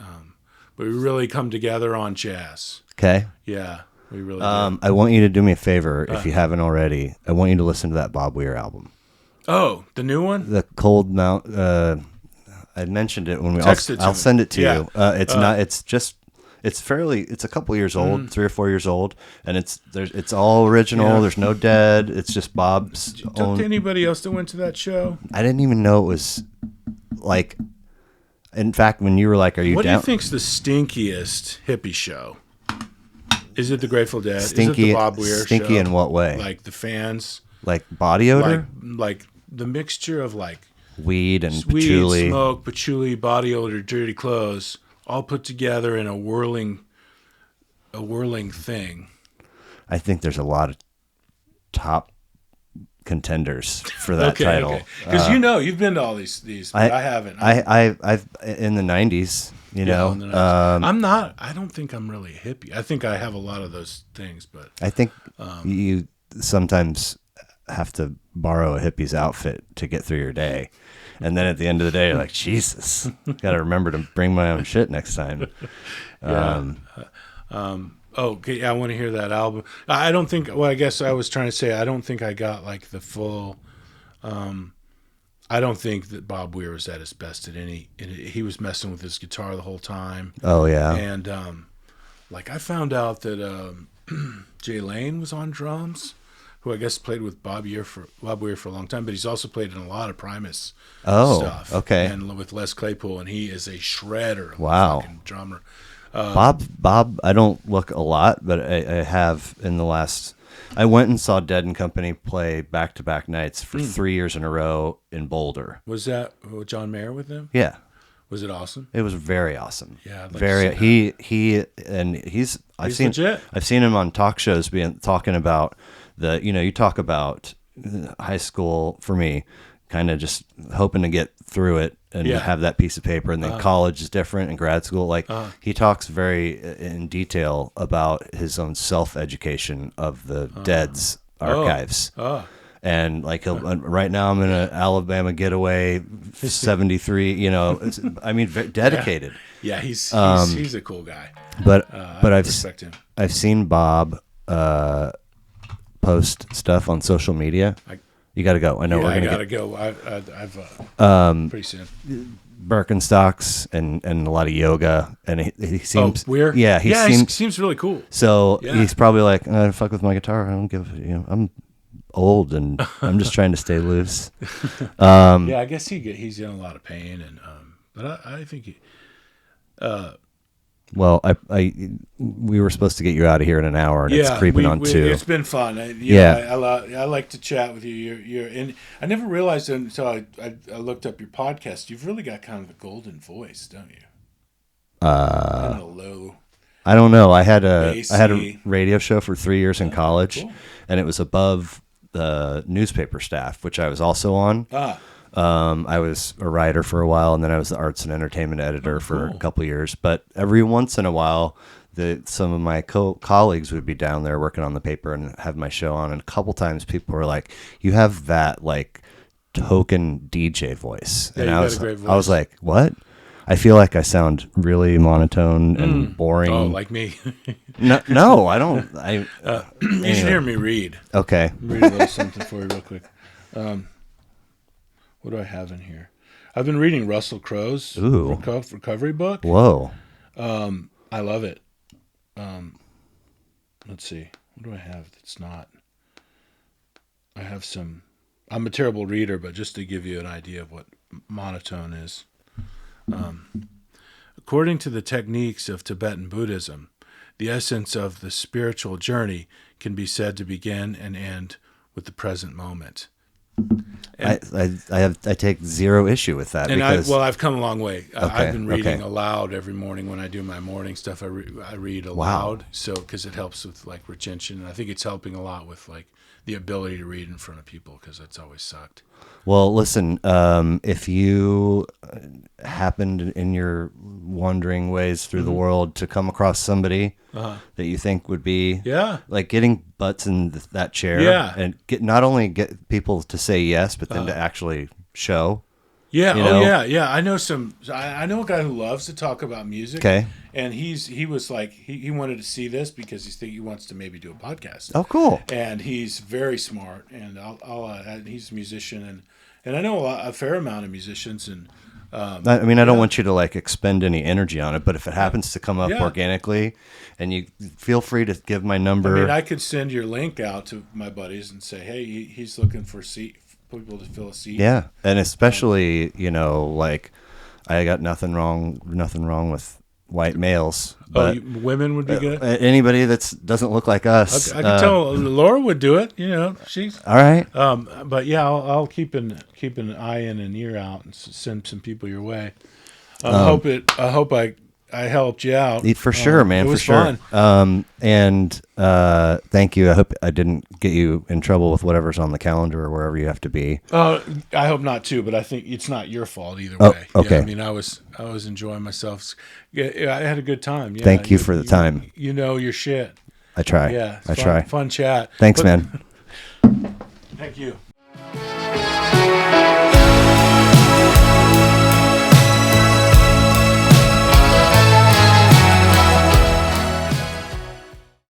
But we really come together on jazz. Okay. Yeah, we really do. I want you to do me a favor if you haven't already. I want you to listen to that Bob Weir album. Oh, the new one? The Cold Mount. I mentioned it when we. Text it to I'll me. send it to Yeah. you. It's not. It's just. It's fairly. It's a couple years old, 3 or 4 years old, and it's all original. Yeah. There's no dead. It's just Bob's Did you talk own. to anybody else that went to that show? I didn't even know it was like. In fact, when you were like, "Are you What do down?" you think's the stinkiest hippie show? Is it the Grateful Dead? Is it Stinky, the Bob Weir stinky show? in what way? Like the fans? Like body odor, Like the mixture of like weed and weed, patchouli. smoke, patchouli, body odor, dirty clothes, all put together in a whirling thing. I think there's a lot of top contenders for that title. Because you've been to all these, but I haven't. I've in the '90s. You know, in the 90s. I'm not. I don't think I'm really a hippie. I think I have a lot of those things, but I think you sometimes have to borrow a hippie's outfit to get through your day, and then at the end of the day, you're like, Jesus, got to remember to bring my own shit next time. Okay, yeah, I want to hear that album. I don't think. Well, I guess I was trying to say I don't think I got like the full. I don't think that Bob Weir was at his best at any. He was messing with his guitar the whole time. Oh yeah, And like I found out that Jay Lane was on drums, who I guess played with Bob Weir for a long time, but he's also played in a lot of Primus stuff. okay. And with Les Claypool, and he is a shredder. Wow. Fucking drummer. Bob, I don't look a lot, but I have in the last. I went and saw Dead and Company play back-to-back nights for 3 years in a row in Boulder. Was that John Mayer with them? Yeah. Was it awesome? It was very awesome. Yeah, I'd like very. to see He's He's legit. I've seen him on talk shows talking about you talk about high school for me, kind of just hoping to get through it and have that piece of paper, and then college is different and grad school. Like he talks very in detail about his own self-education of the Dead's archives. And like right now, I'm in an Alabama getaway, 73. Dedicated. Yeah, he's a cool guy. But I respect him. I've seen Bob post stuff on social media. You got to go. I know we're gonna. I gotta go. I've pretty soon. Birkenstocks and a lot of yoga, and he seems weird. Yeah, he seems really cool. So he's probably like, fuck with my guitar. I don't give. I'm old and I'm just trying to stay loose. Yeah, I guess he's in a lot of pain, and but I think he. Well, we were supposed to get you out of here in an hour, and it's creeping on 2. It's been fun. I like to chat with you. And I never realized until I looked up your podcast. You've really got kind of a golden voice, don't you? Kind of low. I don't know. I had a radio show for 3 years in college, and it was above the newspaper staff, which I was also on. I was a writer for a while, and then I was the arts and entertainment editor for a couple of years. But every once in a while, some of my colleagues would be down there working on the paper and have my show on. And a couple times people were like, "You have that like token DJ voice," and I was like, "What?" I feel like I sound really monotone and boring. Oh, like me. No, I don't. You should hear me read. Okay. Read a little something for you real quick. What do I have in here? I've been reading Russell Crowe's recovery book. Whoa. I love it. Let's see. What do I have that's not? I have some. I'm a terrible reader, but just to give you an idea of what monotone is. According to the techniques of Tibetan Buddhism, the essence of the spiritual journey can be said to begin and end with the present moment. I take zero issue with that. I've come a long way. I've been reading aloud every morning when I do my morning stuff. I read aloud, because it helps with like retention, and I think it's helping a lot with like the ability to read in front of people, because that's always sucked. Well, listen, if you happened in your wandering ways through the world to come across somebody that you think would be like getting butts in that chair and not only get people to say yes, but then to actually show. Yeah. I know I know a guy who loves to talk about music. Okay. And he was like, he wanted to see this because he wants to maybe do a podcast. Oh, cool. And he's very smart, and he's a musician, and I know a fair amount of musicians, and I don't want you to like expend any energy on it, but if it happens to come up organically, and you feel free to give my number. I could send your link out to my buddies and say, hey, he's looking for people to fill a seat. Yeah, and especially like I got nothing wrong with white males. But women would be good. Anybody that doesn't look like us. I can tell Laura would do it. She's all right. But yeah, I'll keep an eye in and ear out and send some people your way. I hope I helped you out. For sure, man. It was for sure. fun. And thank you. I hope I didn't get you in trouble with whatever's on the calendar or wherever you have to be. I hope not too, but I think it's not your fault either way. Okay. Yeah, I was enjoying myself. Yeah, I had a good time. Yeah, thank you for the time. Your shit. I try. Yeah. I try. Fun chat. Thanks, man. Thank you.